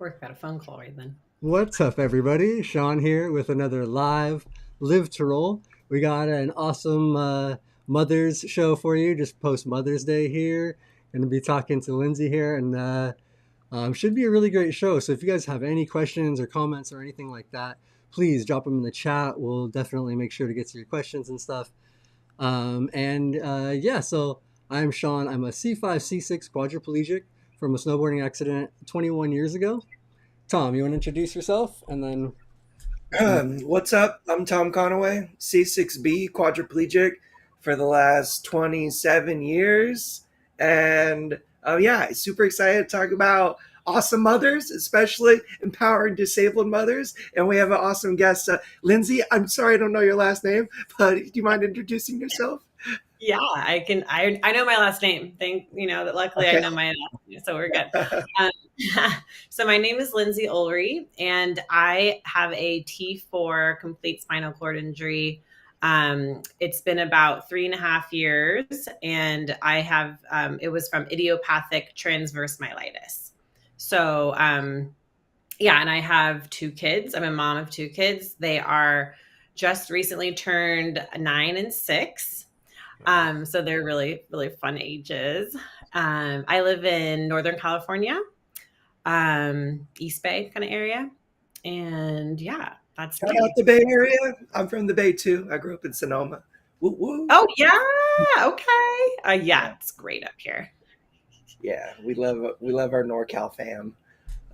Work got a phone call right then. What's up, everybody? Shawn here with another live to roll. We got an awesome Mother's show for you, just post Mother's Day here. Going to be talking to Lindsay here, and should be a really great show. So if you guys have any questions or comments or anything like that, please drop them in the chat. We'll definitely make sure to get to your questions and stuff. Yeah, so I'm Shawn. I'm a C5, C6 quadriplegic from a snowboarding accident 21 years ago. Tom, you want to introduce yourself and then What's up? I'm Tom Conaway, C6B quadriplegic for the last 27 years. And yeah, super excited to talk about awesome mothers, especially empowering disabled mothers. And we have an awesome guest, Lindsay. I'm sorry I don't know your last name, but do you mind introducing yourself? Yeah, I can. I know my last name. That. Luckily, I Okay. know my last name, so we're good. Um, so my name is Lindsay Ulrey, and I have a T4 complete spinal cord injury. It's been about 3.5 years, and I have. It was from idiopathic transverse myelitis. So yeah, and I have 2 kids. I'm a mom of 2 kids. They are just recently turned 9 and 6. So they're really, really fun ages. I live in Northern California, East Bay kind of area. And yeah, that's Shout out me. the Bay Area. I'm from the Bay too. I grew up in Sonoma. Woo woo. Oh, yeah. Okay. Yeah, it's great up here. Yeah, we love our NorCal fam.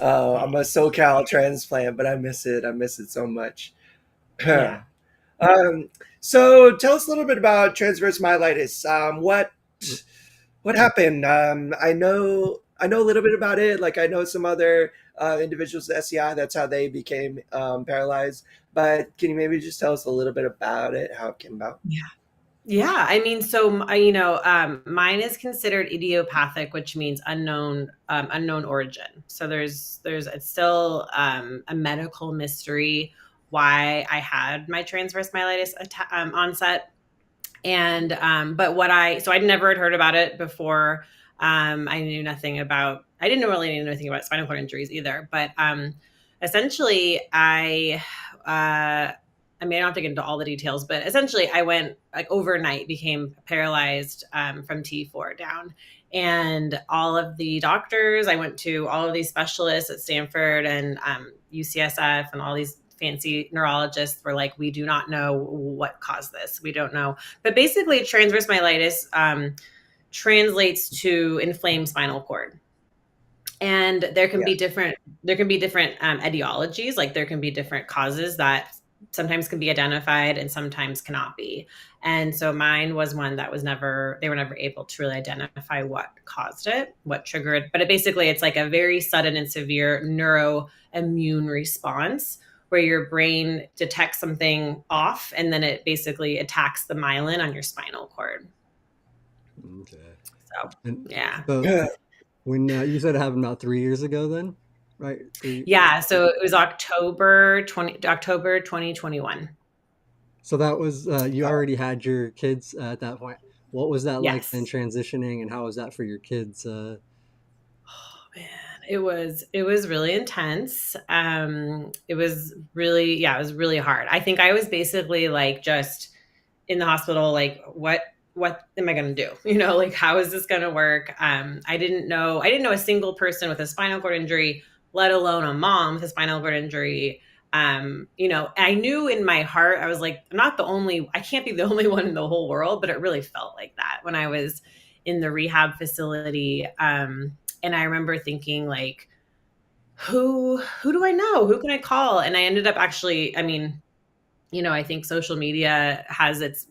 I'm a SoCal transplant, but I miss it. I miss it so much. Yeah. um, so tell us a little bit about transverse myelitis. What happened? I know a little bit about it. Like I know some other individuals with SCI. That's how they became paralyzed. But can you maybe just tell us a little bit about it, how it came about? Yeah. Yeah. I mean, so, mine is considered idiopathic, which means unknown origin. So it's still a medical mystery why I had my transverse myelitis onset. And so I'd never had heard about it before. I didn't really know anything about spinal cord injuries either. But essentially, I mean, I don't have to get into all the details, but essentially, I went like overnight, became paralyzed from T4 down. And all of the doctors, I went to all of these specialists at Stanford and UCSF and all these fancy neurologists were like, we do not know what caused this. We don't know. But basically, transverse myelitis translates to inflamed spinal cord. And there can Yeah. be different etiologies, like there can be different causes that sometimes can be identified and sometimes cannot be. And so mine was one that they were never able to really identify what caused it, what triggered. But it's like a very sudden and severe neuroimmune response where your brain detects something off and then it basically attacks the myelin on your spinal cord. okay. So, And yeah. so when you said it happened about 3 years ago, then, right? Yeah, so it was October 2021. So that was you already had your kids at that point. What was that like then Yes. transitioning, and how was that for your kids? Oh, man, it was really intense. It was really, yeah, it was really hard. I think I was basically like just in the hospital, like what am I going to do? Like how is this going to work? I didn't know a single person with a spinal cord injury, let alone a mom with a spinal cord injury. I knew in my heart, I was like, I can't be the only one in the whole world, but it really felt like that when I was in the rehab facility. And I remember thinking like, who do I know? Who can I call? And I ended up actually, I mean, I think social media has its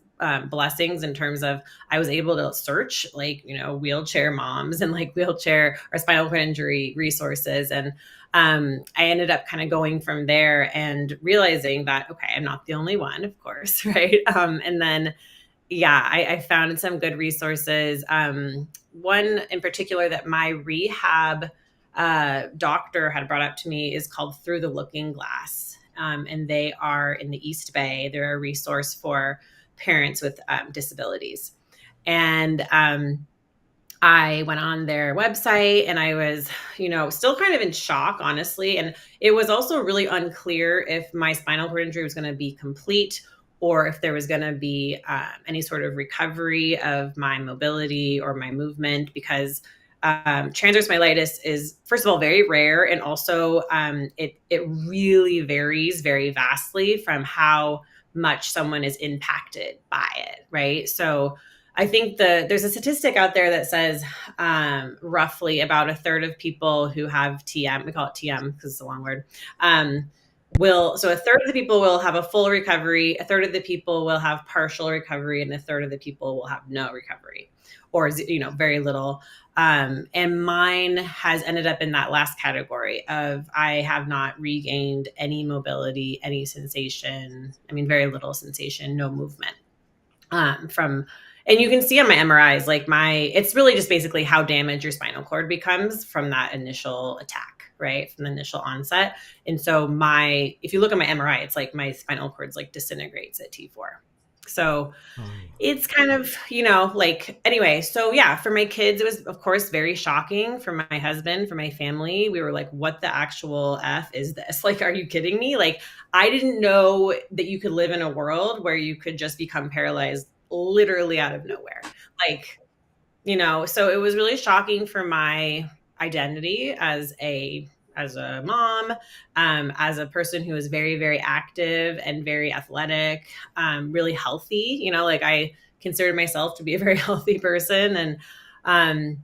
blessings in terms of I was able to search like, wheelchair moms and like wheelchair or spinal cord injury resources. And I ended up kind of going from there and realizing that, okay, I'm not the only one, of course. Right. And then, yeah, I found some good resources. One in particular that my rehab doctor had brought up to me is called Through the Looking Glass. And they are in the East Bay. They're a resource for parents with disabilities. And I went on their website and I was, still kind of in shock, honestly. And it was also really unclear if my spinal cord injury was going to be complete or if there was going to be any sort of recovery of my mobility or my movement because transverse myelitis is, first of all, very rare. And also it really varies very vastly from how much someone is impacted by it. Right. So I think there's a statistic out there that says roughly about a third of people who have TM, we call it TM because it's a long word, so a third of the people will have a full recovery, a third of the people will have partial recovery, and a third of the people will have no recovery or, very little. And mine has ended up in that last category of I have not regained any mobility, any sensation. I mean, very little sensation, no movement and you can see on my MRIs, it's really just basically how damaged your spinal cord becomes from that initial attack, right? From the initial onset. And so if you look at my MRI, it's like my spinal cord's like disintegrates at T4. So Oh. it's kind of, anyway. So yeah, for my kids, it was of course very shocking. For my husband, for my family, we were like, what the actual F is this? Like, are you kidding me? Like, I didn't know that you could live in a world where you could just become paralyzed literally out of nowhere. Like, so it was really shocking for my identity as a mom, as a person who is very, very active and very athletic, really healthy. I considered myself to be a very healthy person, and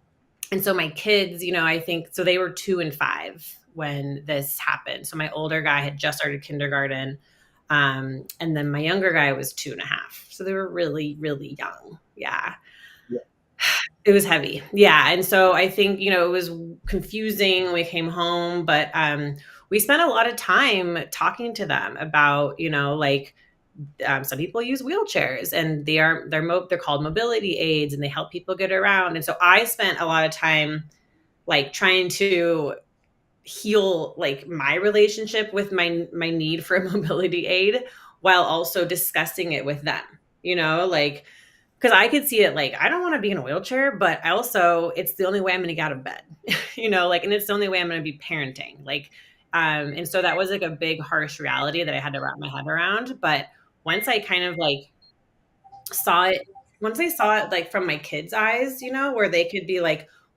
so my kids, I think so. They were 2 and 5 when this happened. So my older guy had just started kindergarten, and then my younger guy was 2.5. So they were really, really young. Yeah. It was heavy. Yeah. And so I think, it was confusing when we came home, but we spent a lot of time talking to them about, some people use wheelchairs and they're called mobility aids and they help people get around. And so I spent a lot of time trying to heal my relationship with my need for a mobility aid while also discussing it with them, because I could see it I don't want to be in a wheelchair, but it's the only way I'm going to get out of bed, and it's the only way I'm going to be parenting. And so that was a big, harsh reality that I had to wrap my head around. But once I kind of saw it, once I saw it from my kids' eyes, where they could be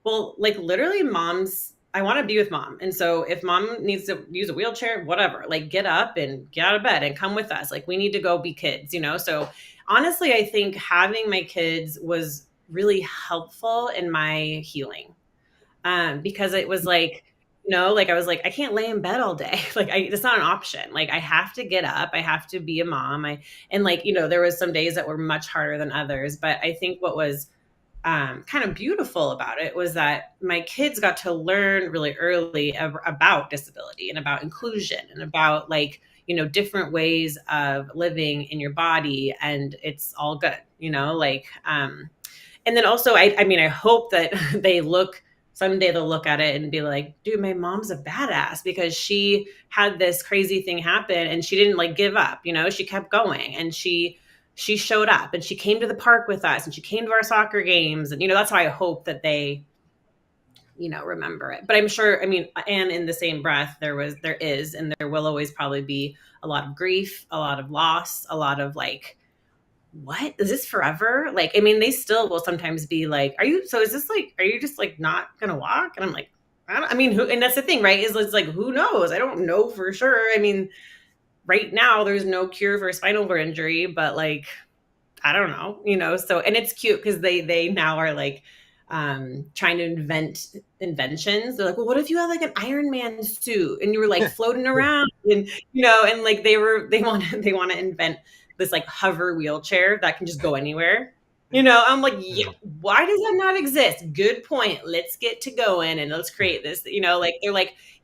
well, literally moms, I want to be with mom. And so if mom needs to use a wheelchair, whatever, get up and get out of bed and come with us. We need to go be kids, So honestly, I think having my kids was really helpful in my healing. Because it was I was I can't lay in bed all day. It's not an option. I have to get up. I have to be a mom. There was some days that were much harder than others. But I think what was kind of beautiful about it was that my kids got to learn really early about disability and about inclusion and about different ways of living in your body, and it's all good, and then also I hope that someday they'll look at it and be like, dude, my mom's a badass because she had this crazy thing happen and she didn't give up, she kept going and she showed up and she came to the park with us and she came to our soccer games. And, that's how I hope that they, remember it. But I'm sure, and in the same breath, there is, and there will always probably be a lot of grief, a lot of loss, a lot of what is this forever? They still will sometimes be are you just not going to walk? And I'm who, and that's the thing, right? Is it's who knows? I don't know for sure. Right now there's no cure for spinal cord injury, but I don't know, so, and it's cute because they now are trying to invent inventions. They're well, what if you had an Iron Man suit and you were floating around and, and they want to invent this hover wheelchair that can just go anywhere. I'm yeah, why does that not exist? Good point. Let's get to going and let's create this, they're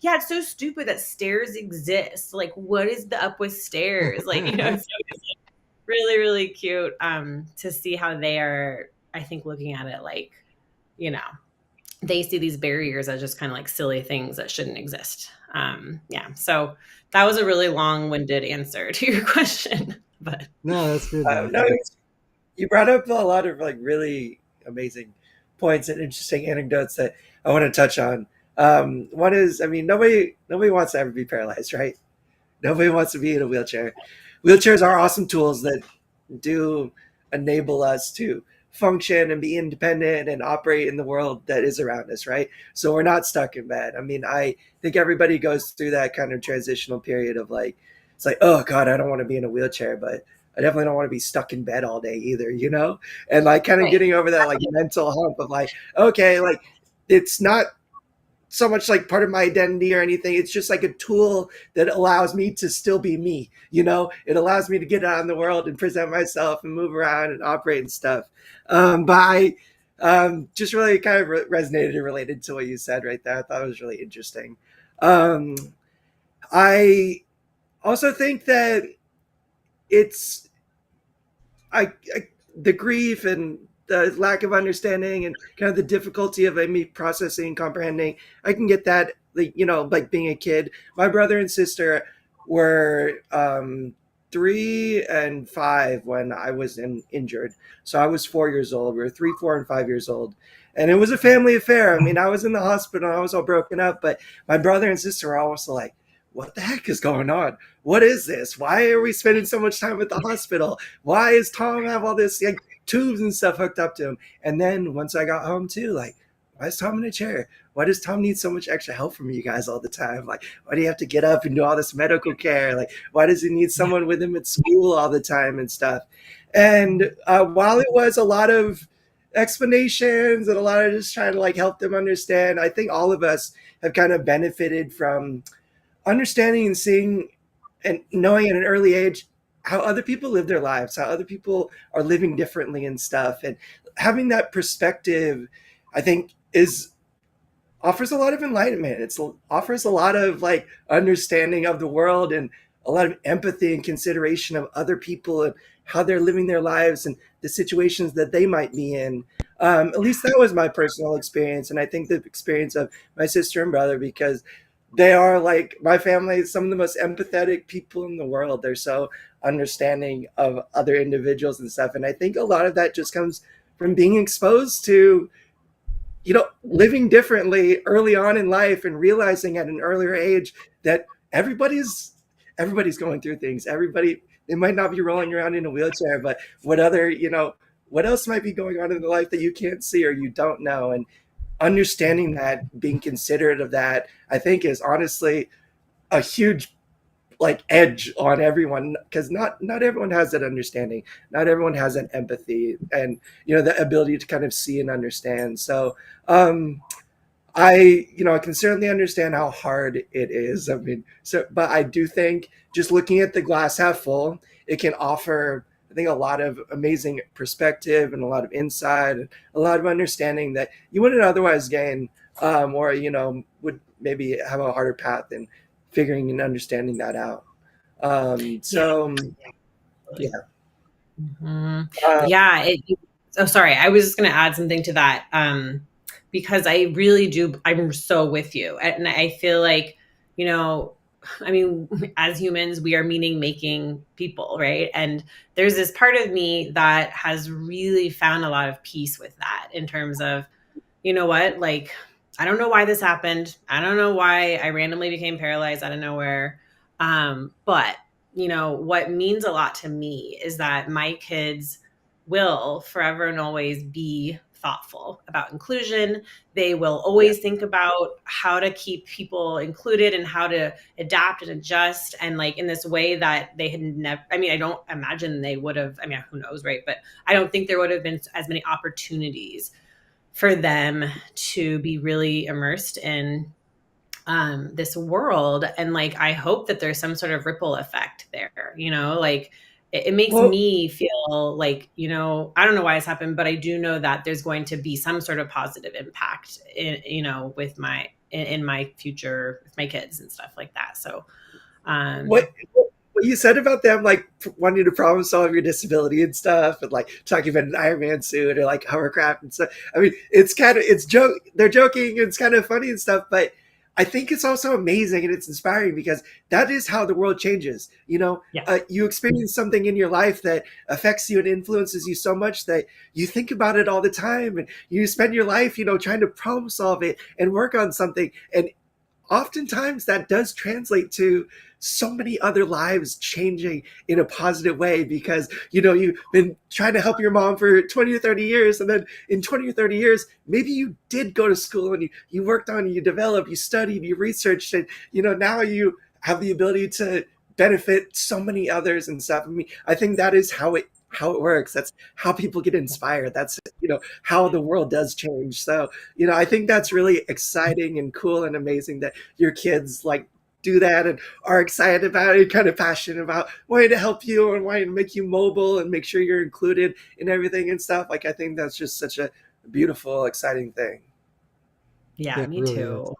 yeah, it's so stupid that stairs exist. What is the up with stairs? So it's really, really cute to see how they are, I think, looking at it they see these barriers as just kind of silly things that shouldn't exist. Yeah. So that was a really long-winded answer to your question, No, that's good. No, you brought up a lot of really amazing points and interesting anecdotes that I want to touch on. One is, I mean, nobody wants to ever be paralyzed, right? Nobody wants to be in a wheelchair. Wheelchairs are awesome tools that do enable us to function and be independent and operate in the world that is around us, right? So we're not stuck in bed. I mean, I think everybody goes through that kind of transitional period of like, it's like, oh God, I don't want to be in a wheelchair, but I definitely don't want to be stuck in bed all day either, you know? And like kind of Right. getting over that like mental hump of like, okay, like it's not so much like part of my identity or anything. It's just like a tool that allows me to still be me. You know, it allows me to get out in the world and present myself and move around and operate and stuff. But I just really kind of resonated and related to what you said right there. I thought it was really interesting. Um, I also think that it's I the grief and the lack of understanding and kind of the difficulty of me processing and comprehending. I can get that, like, you know, like being a kid. My brother and sister were 3 and 5 when I was injured. So I was 4 years old. We were 3, 4, and 5 years old. And it was a family affair. I mean, I was in the hospital. I was all broken up, but my brother and sister were also like, what the heck is going on? What is this? Why are we spending so much time at the hospital? Why is Tom have all this like tubes and stuff hooked up to him? And then once I got home too, like, why is Tom in a chair? Why does Tom need so much extra help from you guys all the time? Like, why do you have to get up and do all this medical care? Like, why does he need someone with him at school all the time and stuff? And while it was a lot of explanations and a lot of just trying to like help them understand, I think all of us have kind of benefited from understanding and seeing and knowing at an early age how other people live their lives, how other people are living differently and stuff. And having that perspective, I think, is offers a lot of enlightenment. It offers a lot of like understanding of the world and a lot of empathy and consideration of other people and how they're living their lives and the situations that they might be in. At least that was my personal experience, and I think the experience of my sister and brother, because they are like my family, some of the most empathetic people in the world. They're so understanding of other individuals and stuff, and I think a lot of that just comes from being exposed to, you know, living differently early on in life and realizing at an earlier age that everybody's going through things. Everybody, they might not be rolling around in a wheelchair, but what other, you know, what else might be going on in their life that you can't see or you don't know? And understanding that, being considerate of that, I think is honestly a huge like edge on everyone, because not everyone has that understanding, not everyone has that empathy and, you know, the ability to kind of see and understand. So I, you know, I can certainly understand how hard it is. I mean, so, but I do think just looking at the glass half full, it can offer, I think, a lot of amazing perspective and a lot of insight and a lot of understanding that you wouldn't otherwise gain, or, you know, would maybe have a harder path in figuring and understanding that out. Yeah. So, yeah. Mhm. Uh, Yeah, oh, sorry, I was just gonna add something to that, because I really do I'm so with you, and I feel like, you know, I mean, as humans, we are meaning-making people, right? And there's this part of me that has really found a lot of peace with that in terms of, you know what, like, I don't know why this happened. I don't know why I randomly became paralyzed out of nowhere. But, you know, what means a lot to me is that my kids will forever and always be thoughtful about inclusion. They will yeah. always think about how to keep people included and how to adapt and adjust, and like in this way that they had never, I mean, I don't imagine they would have, I mean, who knows, right? But I don't think there would have been as many opportunities for them to be really immersed in this world. And like, I hope that there's some sort of ripple effect there, you know, like it makes Well, me feel like, you know, I don't know why it's happened, but I do know that there's going to be some sort of positive impact in, you know, with in my future with my kids and stuff like that. So, what um, what you said about them like wanting to problem solve your disability and stuff, and like talking about an Iron Man suit or like hovercraft and stuff. I mean, it's kind of, it's joke. They're joking. And it's kind of funny and stuff, but I think it's also amazing and it's inspiring because that is how the world changes. Yeah. You experience something in your life that affects you and influences you so much that you think about it all the time, and you spend your life, trying to problem solve it and work on something. And oftentimes that does translate to so many other lives changing in a positive way because you've been trying to help your mom for 20 or 30 years, and then in 20 or 30 years maybe you did go to school and you worked on, you developed, you studied, you researched, and now you have the ability to benefit so many others and stuff. I mean, I think that is how it works. That's how people get inspired. That's how the world does change. So I think that's really exciting and cool and amazing that your kids like do that and are excited about it, kind of passionate about wanting to help you and wanting to make you mobile and make sure you're included in everything and stuff. Like, I think that's just such a beautiful, exciting thing. Yeah, Yeah, it me really is. too.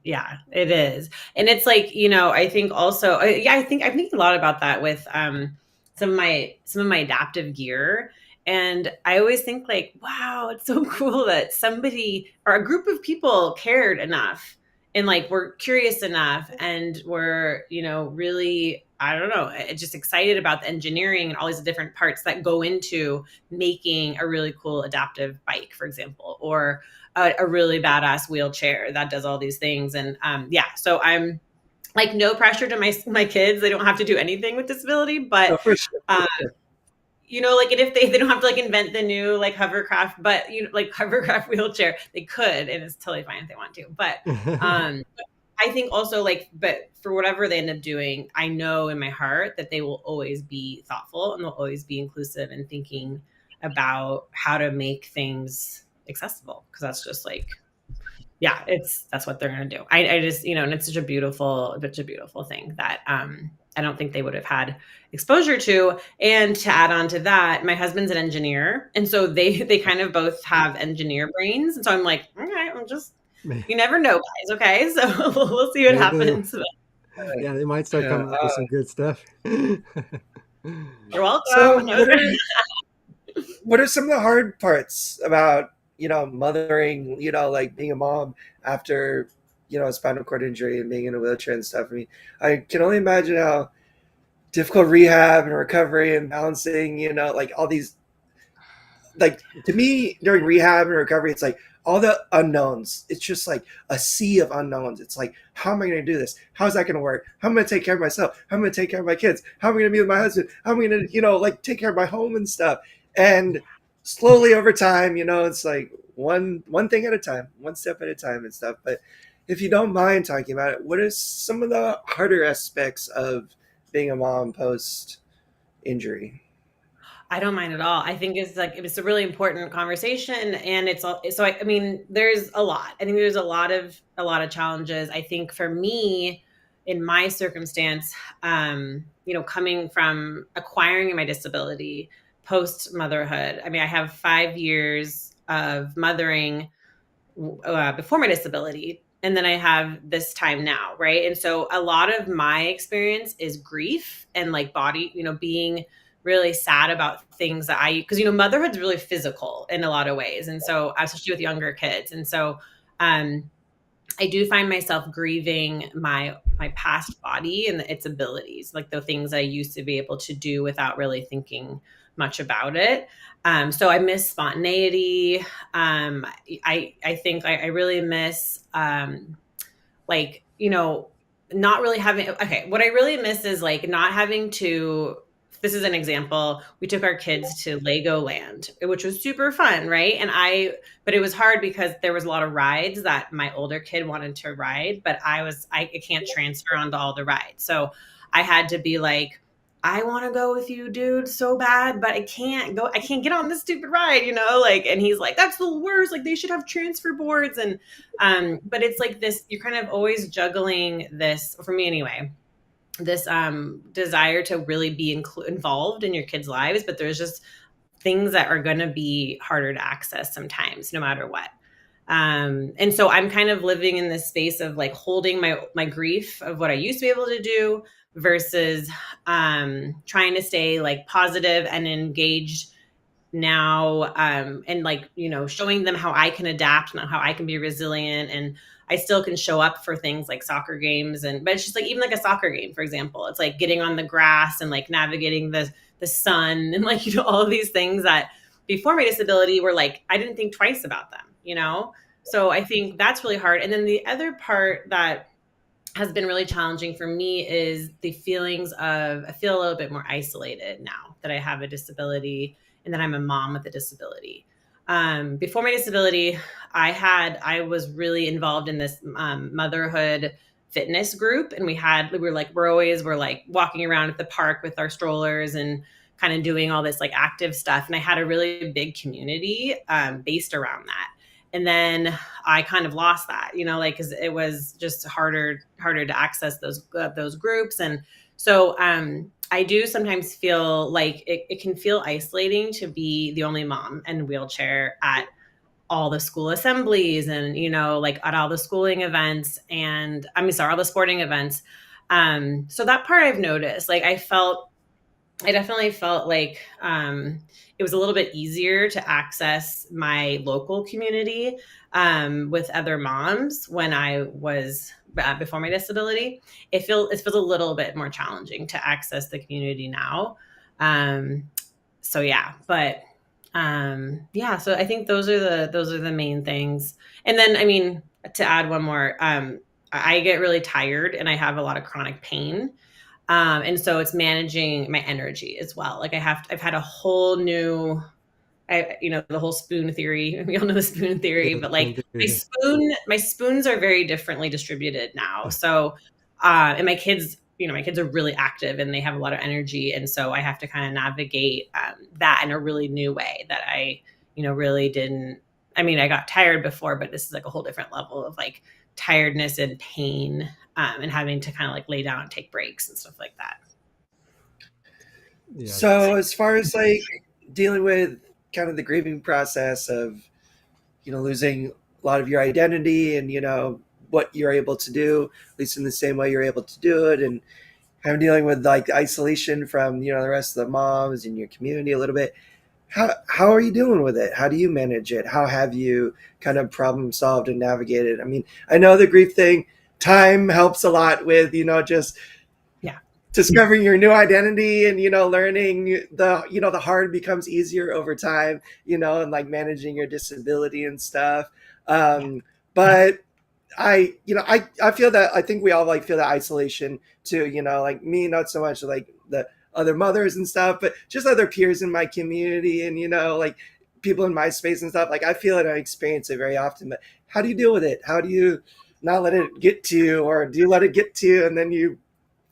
Yeah, it is. And it's like, I think also, yeah, I'm thinking a lot about that with some of my adaptive gear. And I always think like, wow, it's so cool that somebody or a group of people cared enough and like were curious enough and were, really, I don't know, just excited about the engineering and all these different parts that go into making a really cool adaptive bike, for example, or a really badass wheelchair that does all these things. And yeah, so I'm like no pressure to my kids. They don't have to do anything with disability, but No, for sure. um, like, and if they don't have to like invent the new like hovercraft, but like hovercraft wheelchair, they could, and it's totally fine if they want to. But I think also like, but for whatever they end up doing, I know in my heart that they will always be thoughtful and they'll always be inclusive and thinking about how to make things accessible. Cause that's just like, yeah, that's what they're going to do. I just, and it's such a beautiful thing that, I don't think they would have had exposure to. And to add on to that, my husband's an engineer. And so they kind of both have engineer brains. And so I'm like, all right, you never know, guys. Okay. So we'll see what They do. happens. Yeah, they might start Yeah. coming up with some good stuff. You're welcome. So what are some of the hard parts about mothering, like being a mom after a spinal cord injury and being in a wheelchair and stuff? I mean, I can only imagine how difficult rehab and recovery and balancing, like all these, like, to me during rehab and recovery, it's like all the unknowns. It's just like a sea of unknowns. It's like, how am I going to do this? How's that going to work? How am I going to take care of myself? How am I going to take care of my kids? How am I going to be with my husband? How am I going to, like take care of my home and stuff? And slowly over time, it's like one thing at a time, one step at a time and stuff. But if you don't mind talking about it, what are some of the harder aspects of being a mom post injury? I don't mind at all. I think it's a really important conversation, and it's all so. I mean, there's a lot. I think there's a lot of challenges. I think for me, in my circumstance, coming from acquiring my disability post motherhood. I mean, I have 5 years of mothering before my disability, and then I have this time now, right? And so a lot of my experience is grief and like body, being really sad about things that because motherhood's really physical in a lot of ways, and so especially with younger kids. And so I do find myself grieving my past body and its abilities, like the things I used to be able to do without really thinking much about it. So I miss spontaneity. I think I really miss like, not really having, okay, what I really miss is like not having to, this is an example. We took our kids to Legoland, which was super fun, right? But it was hard because there was a lot of rides that my older kid wanted to ride, but I can't transfer onto all the rides. So I had to be like, I want to go with you, dude, so bad, but I can't go. I can't get on this stupid ride, like, and he's like, that's the worst. Like they should have transfer boards. And, but it's like this, you're kind of always juggling this, for me anyway, this desire to really be involved in your kids' lives, but there's just things that are going to be harder to access sometimes, no matter what. And so I'm kind of living in this space of like holding my grief of what I used to be able to do versus trying to stay like positive and engaged now, and like showing them how I can adapt and how I can be resilient. And I still can show up for things like soccer games. But it's just like, even like a soccer game, for example, it's like getting on the grass and like navigating the sun and like, all of these things that before my disability were like, I didn't think twice about them. So I think that's really hard. And then the other part that has been really challenging for me is the feelings of, I feel a little bit more isolated now that I have a disability and that I'm a mom with a disability. Before my disability, I was really involved in this motherhood fitness group, and we're like walking around at the park with our strollers and kind of doing all this like active stuff. And I had a really big community based around that. And then I kind of lost that, like, because it was just harder to access those groups. And so I do sometimes feel like it can feel isolating to be the only mom in a wheelchair at all the school assemblies and, like at all the schooling events and all the sporting events. So that part I've noticed, like I definitely felt like it was a little bit easier to access my local community with other moms when I was before my disability. It feels a little bit more challenging to access the community now. So yeah, but yeah. So I think those are the main things. And then to add one more, I get really tired and I have a lot of chronic pain. And so it's managing my energy as well. Like I've had a whole new, the whole spoon theory. We all know the spoon theory, Yeah, but like my spoons are very differently distributed now. So, and my kids are really active and they have a lot of energy. And so I have to kind of navigate that in a really new way that I, really didn't. I got tired before, but this is like a whole different level of like tiredness and pain, and having to kind of like lay down and take breaks and stuff like that. yeah, So as far as like dealing with kind of the grieving process of losing a lot of your identity and what you're able to do, at least in the same way you're able to do it, and kind of dealing with like isolation from the rest of the moms in your community a little bit. How are you doing with it? How do you manage it? How have you kind of problem solved and navigated? I know the grief thing, time helps a lot with just Yeah. discovering your new identity and learning the hard becomes easier over time, and like managing your disability and stuff. Yeah. But I feel that, I think we all like feel that isolation too, like me, not so much like the other mothers and stuff, but just other peers in my community and like people in my space and stuff. Like I feel it, I experience it very often. But how do you deal with it? How do you not let it get to you, or do you let it get to you and then you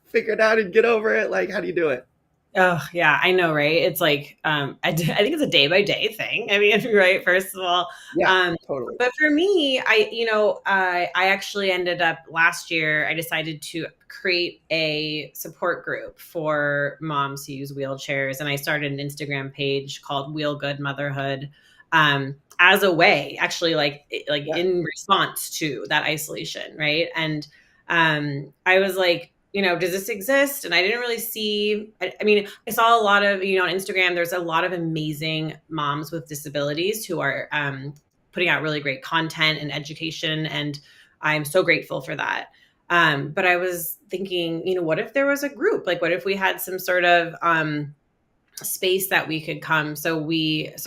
figure it out and get over it? Like, how do you do it? Oh yeah, I know, right? It's like I think it's a day by day thing. Right? First of all, Yeah, um, totally. but for me, I actually ended up last year. I decided to create a support group for moms who use wheelchairs, and I started an Instagram page called Wheel Good Motherhood, as a way, actually, like Yeah. in response to that isolation, right? And I was like, does this exist? And I didn't really see, I saw a lot of, on Instagram, there's a lot of amazing moms with disabilities who are putting out really great content and education. And I'm so grateful for that. But I was thinking, what if there was a group? Like, what if we had some sort of space that we could come? So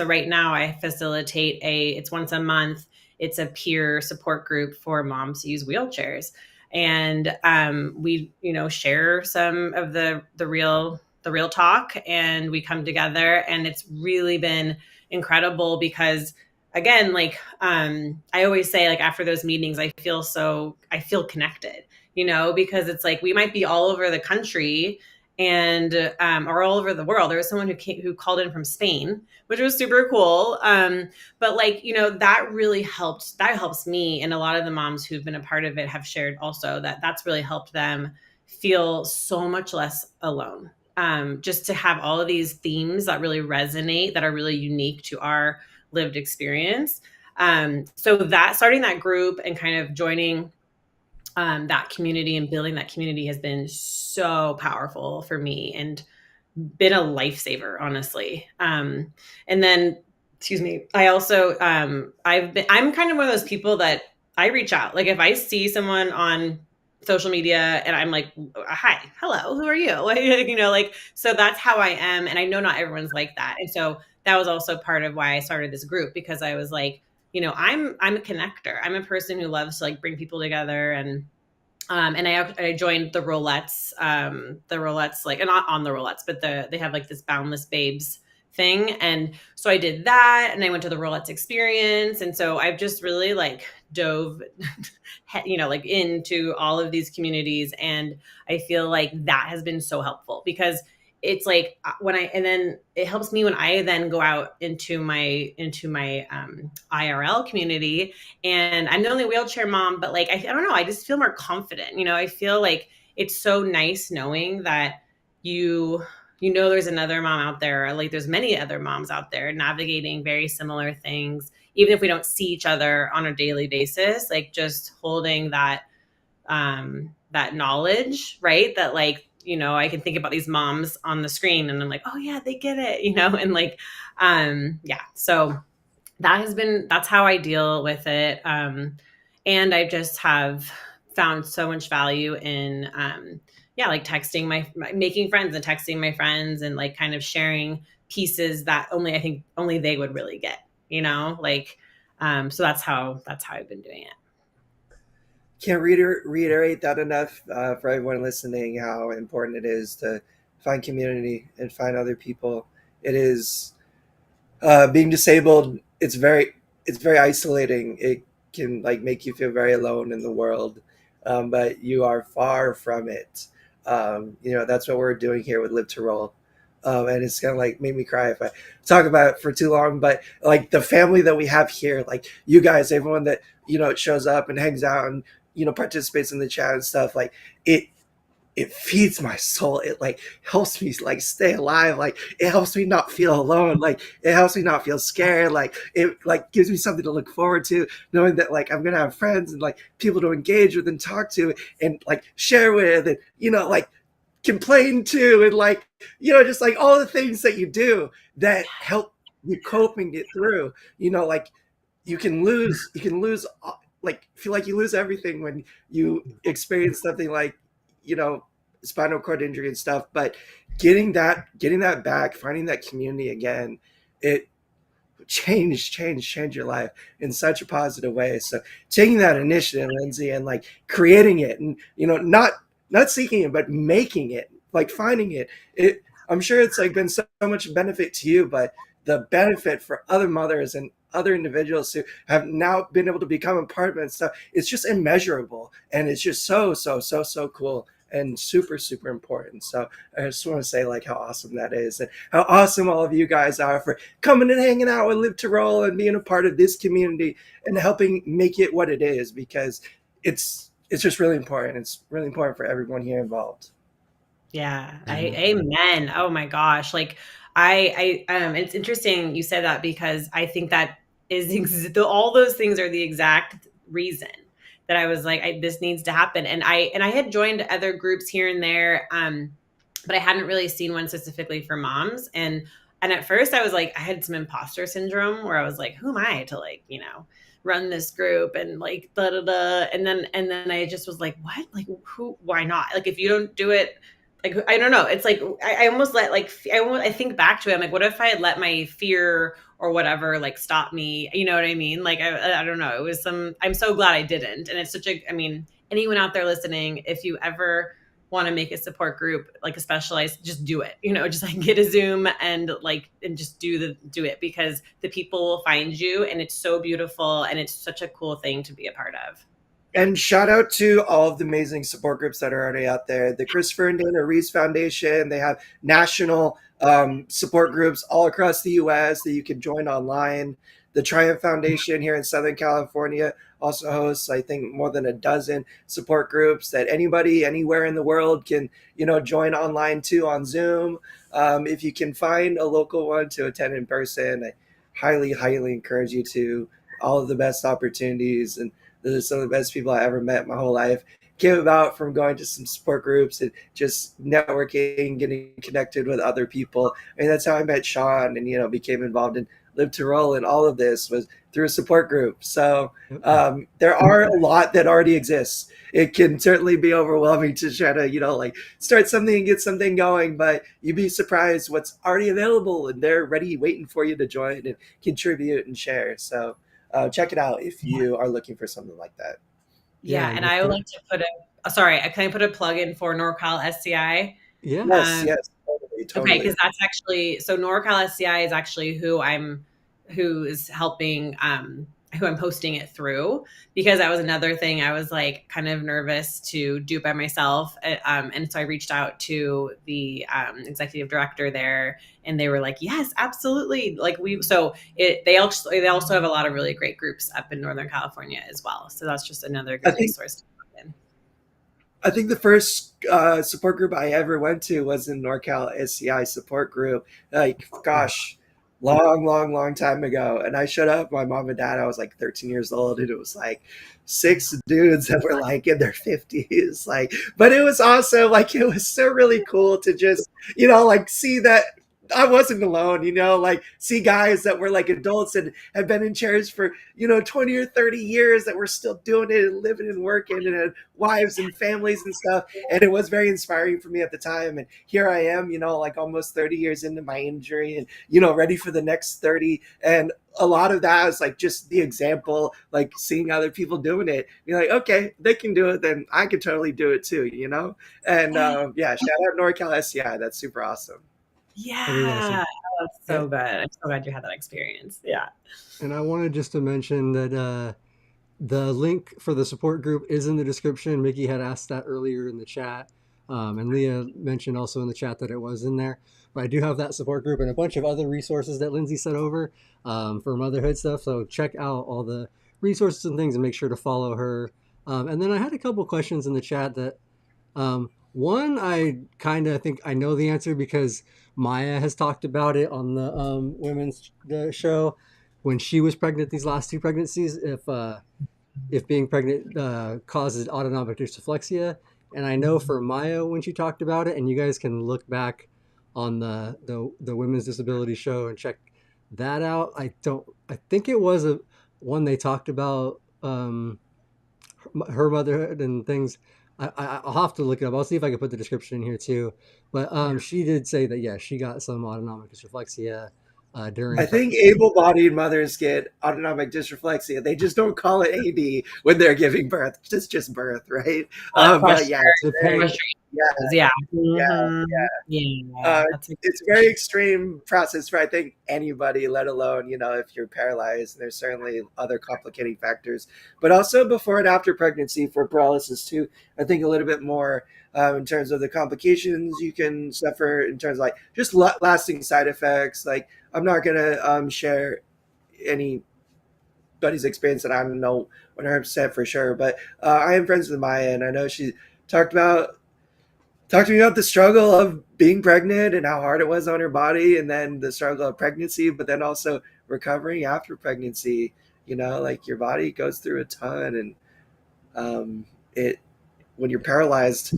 right now I facilitate it's once a month. It's a peer support group for moms who use wheelchairs. And we, share some of the real talk, and we come together, and it's really been incredible because, again, like I always say, like after those meetings, I feel connected, because it's like we might be all over the country and or all over the world. There was someone who called in from Spain, which was super cool. But like, that really helped. That helps me. And a lot of the moms who've been a part of it have shared also that that's really helped them feel so much less alone. Just to have all of these themes that really resonate, that are really unique to our lived experience. So that starting that group and kind of joining that community and building that community has been so powerful for me and been a lifesaver, honestly. And then, excuse me, I also, I'm kind of one of those people that I reach out. Like if I see someone on social media and I'm like, hi, hello, who are you? Like, so that's how I am. And I know not everyone's like that. And so that was also part of why I started this group, because I was like, I'm a connector. I'm a person who loves to like bring people together. And I joined the Rolettes, like, and not on the Rolettes, but they have like this Boundless Babes thing. And so I did that, and I went to the Rolettes experience. And so I've just really like dove, like into all of these communities. And I feel like that has been so helpful, because it's like and then it helps me when I then go out into my IRL community, and I'm the only wheelchair mom, but like, I don't know, I just feel more confident. I feel like it's so nice knowing that there's another mom out there, like there's many other moms out there navigating very similar things, even if we don't see each other on a daily basis, like just holding that knowledge, right? That like, I can think about these moms on the screen and I'm like, oh yeah, they get it, and like, yeah. So that's how I deal with it. And I just have found so much value in, like texting making friends and texting my friends, and like kind of sharing pieces that I think only they would really get, like, so that's how I've been doing it. Can't reiterate that enough for everyone listening, how important it is to find community and find other people. It is being disabled. It's very isolating. It can like make you feel very alone in the world, but you are far from it. That's what we're doing here with Live to Roll. And it's gonna like make me cry if I talk about it for too long. But like the family that we have here, like you guys, everyone that shows up and hangs out and participates in the chat and stuff, like it feeds my soul. It like helps me like stay alive. Like it helps me not feel alone. Like it helps me not feel scared. Like it like gives me something to look forward to, knowing that like I'm gonna have friends and like people to engage with and talk to and like share with, and like complain to, and like just like all the things that you do that help you cope and get through. Like you can lose like feel like you lose everything when you experience something like you know spinal cord injury and stuff, but getting that back, finding that community again, it change your life in such a positive way. So taking that initiative, Lindsay, and like creating it, and not seeking it but making it, like finding it, I'm sure it's like been so much benefit to you, but the benefit for other mothers and other individuals who have now been able to become a part of it and stuff, it's just immeasurable, and it's just so cool and super super important. So I just want to say like how awesome that is, and how awesome all of you guys are for coming and hanging out with Live to Roll and being a part of this community and helping make it what it is, because it's just really important. It's really important for everyone here involved. Yeah, amen. Oh my gosh. Like it's interesting you said that, because I think that all those things are the exact reason that I was like, this needs to happen. And I had joined other groups here and there, but I hadn't really seen one specifically for moms. And at first I was like, I had some imposter syndrome where I was like, who am I to like, run this group and like da da da. And then I just was like, what? Like who? Why not? Like if you don't do it, like I don't know. It's like I almost let like I think back to it. I'm like, what if I had let my fear or whatever like stop me? You know what I mean? Like I don't know. It was some. I'm so glad I didn't. And it's such a. I mean, anyone out there listening, if you ever want to make a support group, like a specialized, just do it. Just like get a Zoom and just do it, because the people will find you, and it's so beautiful, and it's such a cool thing to be a part of. And shout out to all of the amazing support groups that are already out there. The Christopher and Dana Reese Foundation, they have national support groups all across the US that you can join online. The Triumph Foundation here in Southern California also hosts, I think, more than a dozen support groups that anybody anywhere in the world can, join online too on Zoom. If you can find a local one to attend in person, I highly encourage you to. All of the best opportunities, and those are some of the best people I ever met in my whole life. Came about from going to some support groups and just networking, getting connected with other people. I mean, that's how I met Shawn and, became involved in Live to Roll. And all of this was through a support group. So Yep. there are a lot that already exists. It can certainly be overwhelming to try to, like start something and get something going, but you'd be surprised what's already available and they're ready waiting for you to join and contribute and share. So check it out if you are looking for something like that. Yeah, Yeah, and go I would for it. like to put sorry, can I put a plug in for NorCal SCI? Yeah. Yes, Um, yes, totally, Okay, totally. because that's actually so NorCal SCI is actually who is helping who I'm posting it through, because that was another thing I was like kind of nervous to do by myself, and so I reached out to the executive director there, and they were like, yes, absolutely, like they also have a lot of really great groups up in Northern California as well, so that's just another I good think resource to plug in. I think the first support group I ever went to was in NorCal SCI support group. Like, gosh, long, long, long time ago. And I showed up, my mom and dad, I was like 13 years old, and it was like six dudes that were like in their 50s. Like, but it was also like, it was so really cool to just, like see that I wasn't alone, like see guys that were like adults and had been in chairs for, 20 or 30 years that were still doing it and living and working and had wives and families and stuff. And it was very inspiring for me at the time. And here I am, like almost 30 years into my injury and, ready for the next 30. And a lot of that is like just the example, like seeing other people doing it. You're like, okay, they can do it, then I can totally do it too. And yeah, shout out NorCal SCI. That's super awesome. That is awesome. Yeah, oh, that's And, so good. I'm so glad you had that experience. Yeah. and I wanted just to mention that the link for the support group is in the description. Mickey had asked that earlier in the chat. And Leah mentioned also in the chat that it was in there. But I do have that support group and a bunch of other resources that Lindsay sent over for motherhood stuff. So check out all the resources and things and make sure to follow her. And then I had a couple questions in the chat that one, I kind of think I know the answer because Maya has talked about it on the women's show when she was pregnant these last two pregnancies. If being pregnant causes autonomic dysreflexia, and I know for Maya when she talked about it, and you guys can look back on the women's disability show and check that out. I think it was a one they talked about her motherhood and things. I'll have to look it up. I'll see if I can put the description in here too. But Yeah. she did say that yeah, she got some autonomic dysreflexia during I think pregnancy. able-bodied mothers get autonomic dysreflexia. They just don't call it AD when they're giving birth. It's just birth, right? But yeah, it's very, Depending, yeah, Yeah. yeah. Mhm. Yeah, Uh, that's a it's a very extreme process for I think anybody, let alone if you're paralyzed. And there's certainly other complicating factors, but also before and after pregnancy for paralysis too. I think a little bit more in terms of the complications you can suffer in terms of like just lasting side effects. Like I'm not gonna share anybody's experience that I don't know 100% for sure, but I am friends with Maya, and I know she talked about talk to me about the struggle of being pregnant and how hard it was on her body, and then the struggle of pregnancy, but then also recovering after pregnancy. Like your body goes through a ton, and it when you're paralyzed,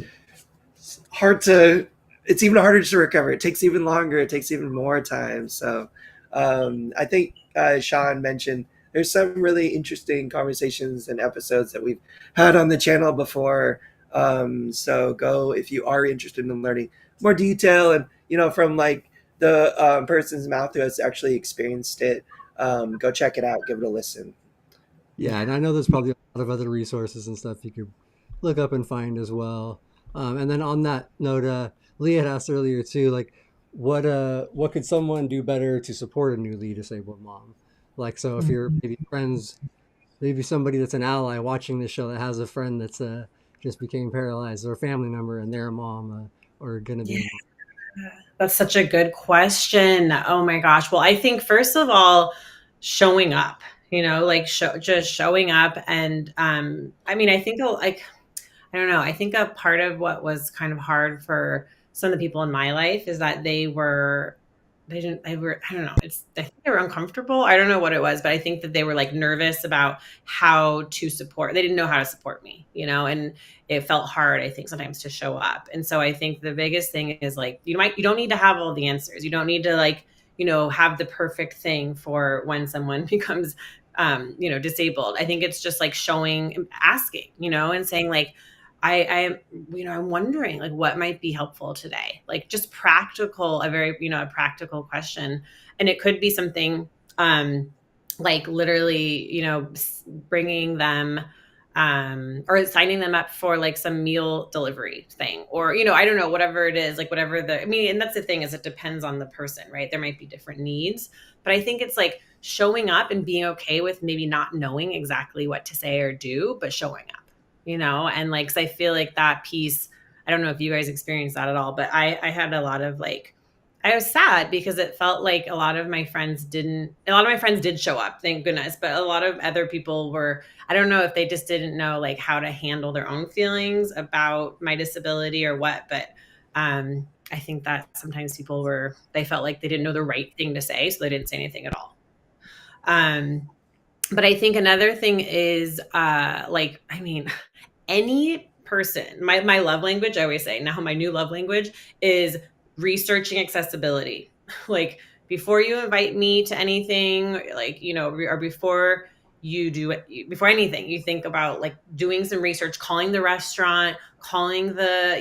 it's hard to. It's even harder to recover. It takes even longer. It takes even more time. So, I think Shawn mentioned there's some really interesting conversations and episodes that we've had on the channel before. So go if you are interested in learning more detail and from like the person's mouth who has actually experienced it. Go check it out. Give it a listen. yeah, and I know there's probably a lot of other resources and stuff you could look up and find as well. And then on that note, Leah had asked earlier too, like what could someone do better to support a newly disabled mom? Like, so if you're maybe friends, maybe somebody that's an ally watching this show that has a friend that's just became paralyzed or a family member and they're a mom or gonna be Yeah, a mom. that's such a good question. Oh my gosh. Well, I think first of all, showing up, like just showing up. And I mean, I think like I don't know. I think a part of what was kind of hard for some of the people in my life is that I don't know. I think they were uncomfortable. I don't know what it was, but I think that they were like nervous about how to support. They didn't know how to support me, and it felt hard, I think, sometimes to show up. And so I think the biggest thing is like, you don't need to have all the answers. You don't need to like, have the perfect thing for when someone becomes disabled. I think it's just like showing, asking, and saying like, I'm wondering like what might be helpful today, like just practical, a practical question. And it could be something, like literally, bringing them, or signing them up for like some meal delivery thing, or, I don't know, whatever it is, like whatever and that's the thing, is it depends on the person, right? There might be different needs, but I think it's like showing up and being okay with maybe not knowing exactly what to say or do, but showing up, and like, 'cause I feel like that piece, I don't know if you guys experienced that at all, but I had a lot of like, I was sad because it felt like a lot of my friends did show up, thank goodness. But a lot of other people were, I don't know if they just didn't know like how to handle their own feelings about my disability or what, but I think that sometimes they felt like they didn't know the right thing to say, so they didn't say anything at all. But I think another thing is, like, I mean, any person, my love language, I always say now my new love language is researching accessibility. Like before you invite me to anything, like, or before you do it, before anything, you think about like doing some research, calling the restaurant, calling the,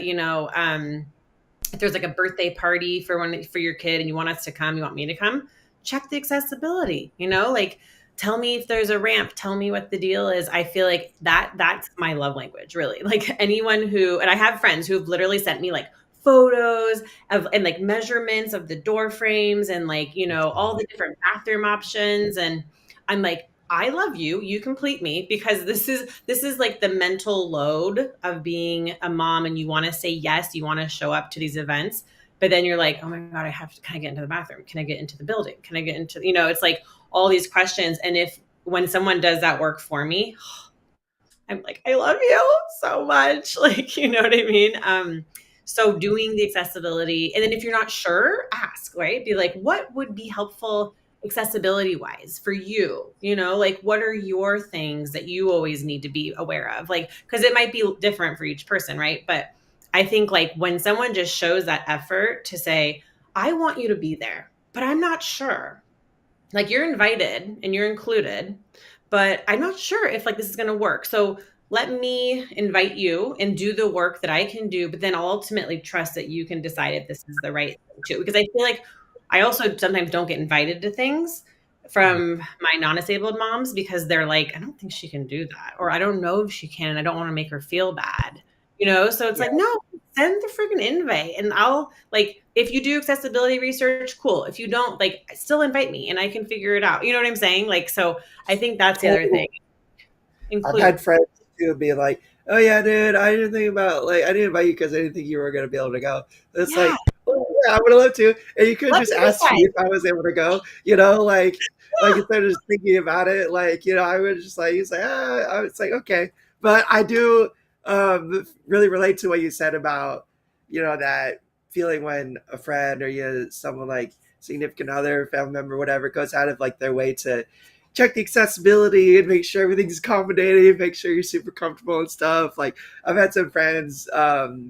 if there's like a birthday party for your kid and you want us to come, you want me to come, check the accessibility, like tell me if there's a ramp, tell me what the deal is. I feel like that's my love language, really. Like anyone and I have friends who've literally sent me like photos and like measurements of the door frames and like, all the different bathroom options. And I'm like, I love you. You complete me, because this is like the mental load of being a mom, and you want to say yes, you want to show up to these events, but then you're like, oh my God, can I get into the bathroom? Can I get into the building? Can I get into, it's like all these questions. And when someone does that work for me, I'm like, I love you so much. Like, you know what I mean? So doing the accessibility, and then if you're not sure, ask, right? Be like, what would be helpful accessibility wise for you? Like what are your things that you always need to be aware of? Like, because it might be different for each person, right? But I think like when someone just shows that effort to say, I want you to be there, but I'm not sure. Like you're invited and you're included, but I'm not sure if like this is going to work. So let me invite you and do the work that I can do, but then I'll ultimately trust that you can decide if this is the right thing too. Because I feel like I also sometimes don't get invited to things from my non-disabled moms because they're like, I don't think she can do that, or I don't know if she can, and I don't want to make her feel bad. So it's Yeah. like, no, send the freaking invite, and I'll like, if you do accessibility research, cool. If you don't, like, still invite me and I can figure it out. You know what I'm saying? Like, so I think that's the other thing. I've Include. had friends too be like, "Oh yeah, dude, I didn't think about like I didn't invite you because I didn't think you were gonna be able to go." It's Yeah. like, well, yeah, I would have loved to, and you could Let just me ask me decide. if I was able to go. Like instead of just thinking about it, like I would just like it's like it's like okay, but I do really relate to what you said about that feeling when a friend or someone like significant other, family member, whatever, goes out of like their way to check the accessibility and make sure everything's accommodating, make sure you're super comfortable and stuff. Like I've had some friends that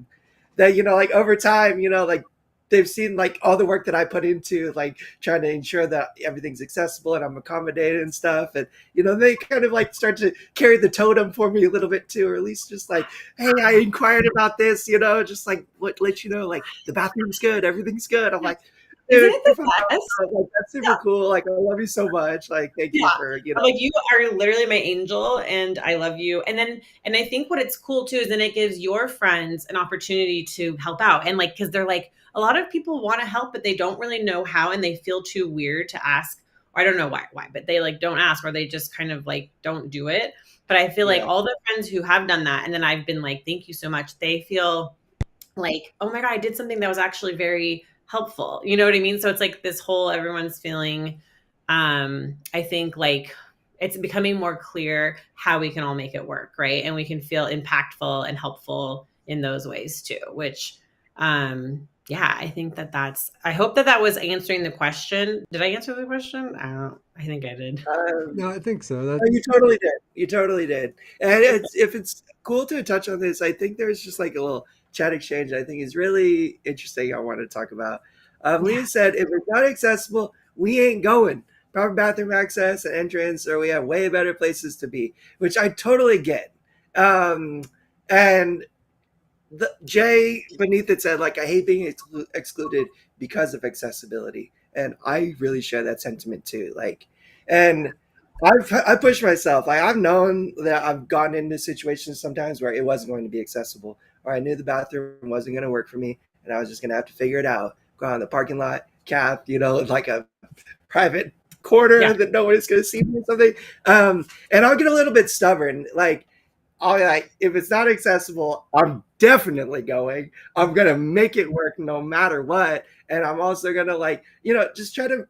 like over time, like they've seen like all the work that I put into like trying to ensure that everything's accessible and I'm accommodated and stuff. And they kind of like start to carry the totem for me a little bit too, or at least just like, hey, I inquired about this, just like let you know, like the bathroom's good, everything's good. I'm like, Isn't dude, it you're the from best? like that's super cool. Like I love you so much. Like thank Yeah. you for I'm like, you are literally my angel and I love you. And I think what it's cool too is then it gives your friends an opportunity to help out. And like, cause they're like, a lot of people want to help, but they don't really know how, and they feel too weird to ask. Or I don't know why, but they like don't ask, or they just kind of like don't do it. But I feel like yeah. all the friends who have done that, and then I've been like, thank you so much. They feel like, oh my God, I did something that was actually very helpful. You know what I mean? So it's like this whole, everyone's feeling, I think like it's becoming more clear how we can all make it work, right? And we can feel impactful and helpful in those ways too, which, yeah, I think I hope that was answering the question. Did I answer the question? I think I did. No, I think so. No, you totally did. You totally did. And if it's cool to touch on this, I think there's just like a little chat exchange I think is really interesting. I want to talk about. Yeah. Leah said, if it's not accessible, we ain't going. proper bathroom access and entrance, or we have way better places to be, which I totally get. Um, and Jay beneath it said, like, I hate being excluded because of accessibility, and I really share that sentiment too. Like, and I push myself. Like, I've known that I've gotten into situations sometimes where it wasn't going to be accessible, or I knew the bathroom wasn't going to work for me, and I was just going to have to figure it out. Go out in the parking lot, like a private corner Yeah. that no one is going to see me or something. And I'll get a little bit stubborn. Like, I'll be like, if it's not accessible, I'm definitely going. I'm gonna make it work no matter what. And I'm also gonna, like, just try to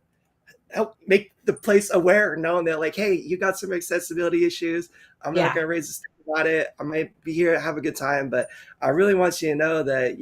help make the place aware, knowing that, like, hey, you got some accessibility issues. I'm not Yeah. gonna raise a stick about it. I might be here to have a good time, but I really want you to know that,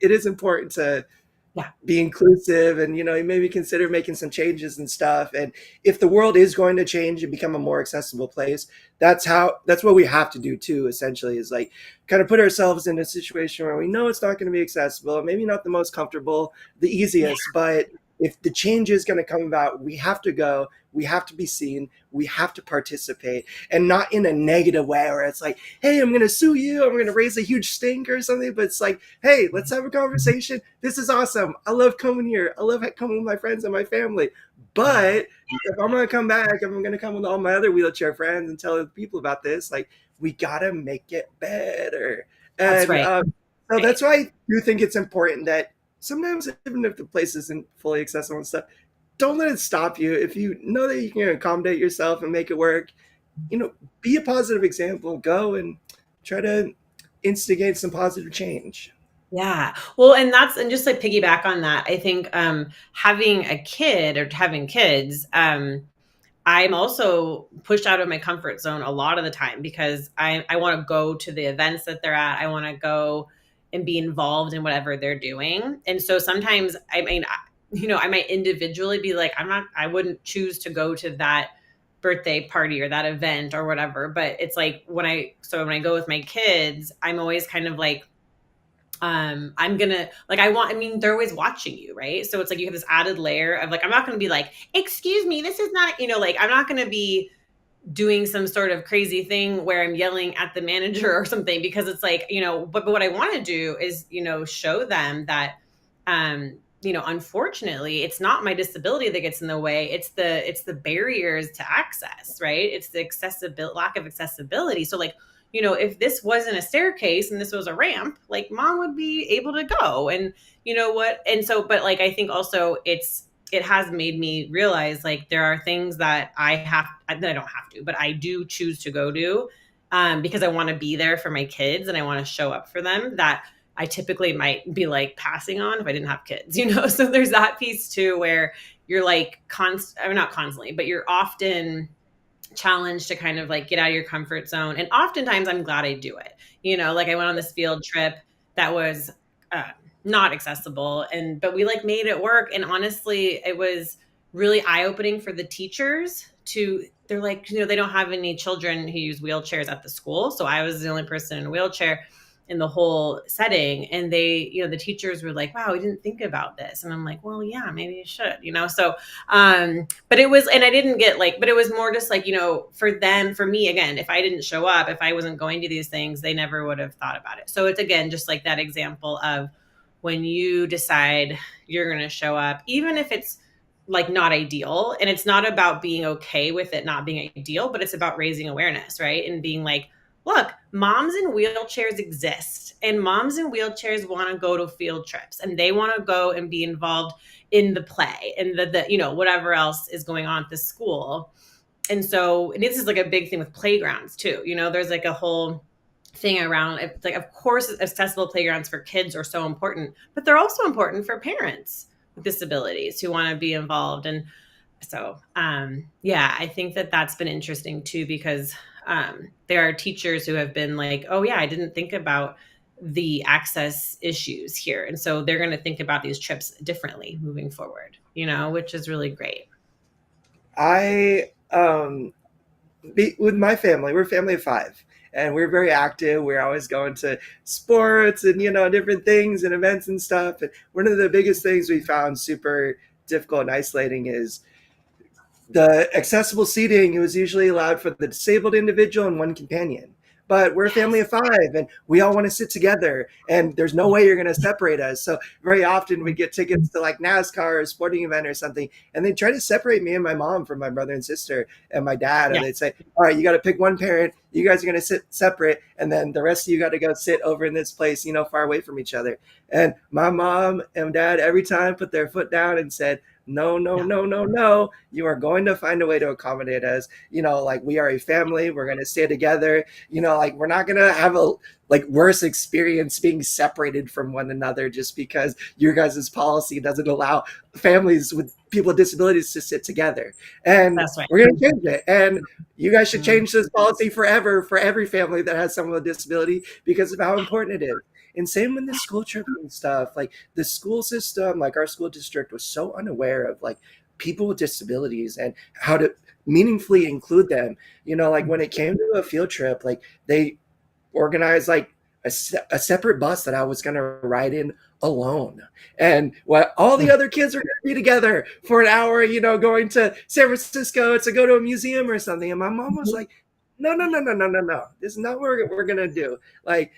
it is important to Yeah. be inclusive, and maybe consider making some changes and stuff. And if the world is going to change and become a more accessible place, that's what we have to do too, essentially, is like kind of put ourselves in a situation where we know it's not going to be accessible, maybe not the most comfortable, the easiest, but if the change is going to come about, we have to go, we have to be seen, we have to participate, and not in a negative way where it's like, hey, I'm going to sue you, I'm going to raise a huge stink or something. But it's like, hey, let's have a conversation. This is awesome. I love coming here. I love coming with my friends and my family. But if I'm going to come back, if I'm going to come with all my other wheelchair friends and tell other people about this, like, we got to make it better. That's And right. so Right. that's why I do think it's important that sometimes, even if the place isn't fully accessible and stuff, don't let it stop you. If you know that you can accommodate yourself and make it work, be a positive example. Go and try to instigate some positive change. Yeah. Well, and just like piggyback on that, I think having a kid or having kids, I'm also pushed out of my comfort zone a lot of the time because I want to go to the events that they're at. I want to go and be involved in whatever they're doing. And so sometimes, I mean, I might individually be like, I wouldn't choose to go to that birthday party or that event or whatever. But it's like when I go with my kids, I'm always kind of like, I'm gonna like I mean, they're always watching you, right? So it's like you have this added layer of like, I'm not gonna be like, excuse me, this is not, like, I'm not gonna be doing some sort of crazy thing where I'm yelling at the manager or something, because it's like, but what I want to do is, show them that, unfortunately, it's not my disability that gets in the way. It's the barriers to access, right? It's the lack of accessibility. So like, if this wasn't a staircase and this was a ramp, like mom would be able to go. And you know what? And so, but like, I think also it has made me realize like there are things that that I don't have to, but I do choose to go to, because I want to be there for my kids and I want to show up for them, that I typically might be like passing on if I didn't have kids, So there's that piece too, where you're like not constantly, but you're often challenged to kind of like get out of your comfort zone. And oftentimes I'm glad I do it. Like I went on this field trip that was uh, not accessible, but we like made it work. And honestly, it was really eye-opening for the teachers they're like, they don't have any children who use wheelchairs at the school. So I was the only person in a wheelchair in the whole setting. And the teachers were like, wow, we didn't think about this. And I'm like, well, yeah, maybe you should, so but it was, and I didn't get like, but it was more just like, for me, again, if I didn't show up, if I wasn't going to these things, they never would have thought about it. So it's, again, just like that example of when you decide you're going to show up, even if it's like not ideal, and it's not about being okay with it not being ideal, but it's about raising awareness, right? And being like, look, moms in wheelchairs exist, and moms in wheelchairs want to go to field trips, and they want to go and be involved in the play and the whatever else is going on at the school. And so, and this is like a big thing with playgrounds too. There's like a whole thing around, it's like, of course, accessible playgrounds for kids are so important, but they're also important for parents with disabilities who want to be involved. And so, yeah, I think that that's been interesting too, because there are teachers who have been like, oh yeah, I didn't think about the access issues here. And so they're going to think about these trips differently moving forward, which is really great. I with my family, we're a family of five, and we're very active. We're always going to sports and different things and events and stuff. And one of the biggest things we found super difficult and isolating is the accessible seating, it was usually allowed for the disabled individual and one companion. But we're a family Yes. of five and we all want to sit together and there's no way you're going to separate us. So very often we get tickets to like NASCAR or a sporting event or something, and they try to separate me and my mom from my brother and sister and my dad. And Yeah. they'd say, all right, you got to pick one parent. You guys are going to sit separate. And then the rest of you got to go sit over in this place, far away from each other. And my mom and dad every time put their foot down and said, no, no, Yeah. no, no, no. You are going to find a way to accommodate us. Like we are a family. We're going to stay together. Like we're not going to have a worse experience being separated from one another just because your guys' policy doesn't allow families with people with disabilities to sit together. And That's right. we're going to change it. And you guys should Mm. change this policy forever for every family that has someone with a disability because of how important it is. And same with the school trip and stuff. Like the school system, like our school district was so unaware of like people with disabilities and how to meaningfully include them. Like when it came to a field trip, like they organized like a separate bus that I was going to ride in alone. And what all the other kids are going to be together for an hour, going to San Francisco to go to a museum or something. And my mom was Mhm. like, no, no, no, no, no, no, no. This is not what we're going to do. Like,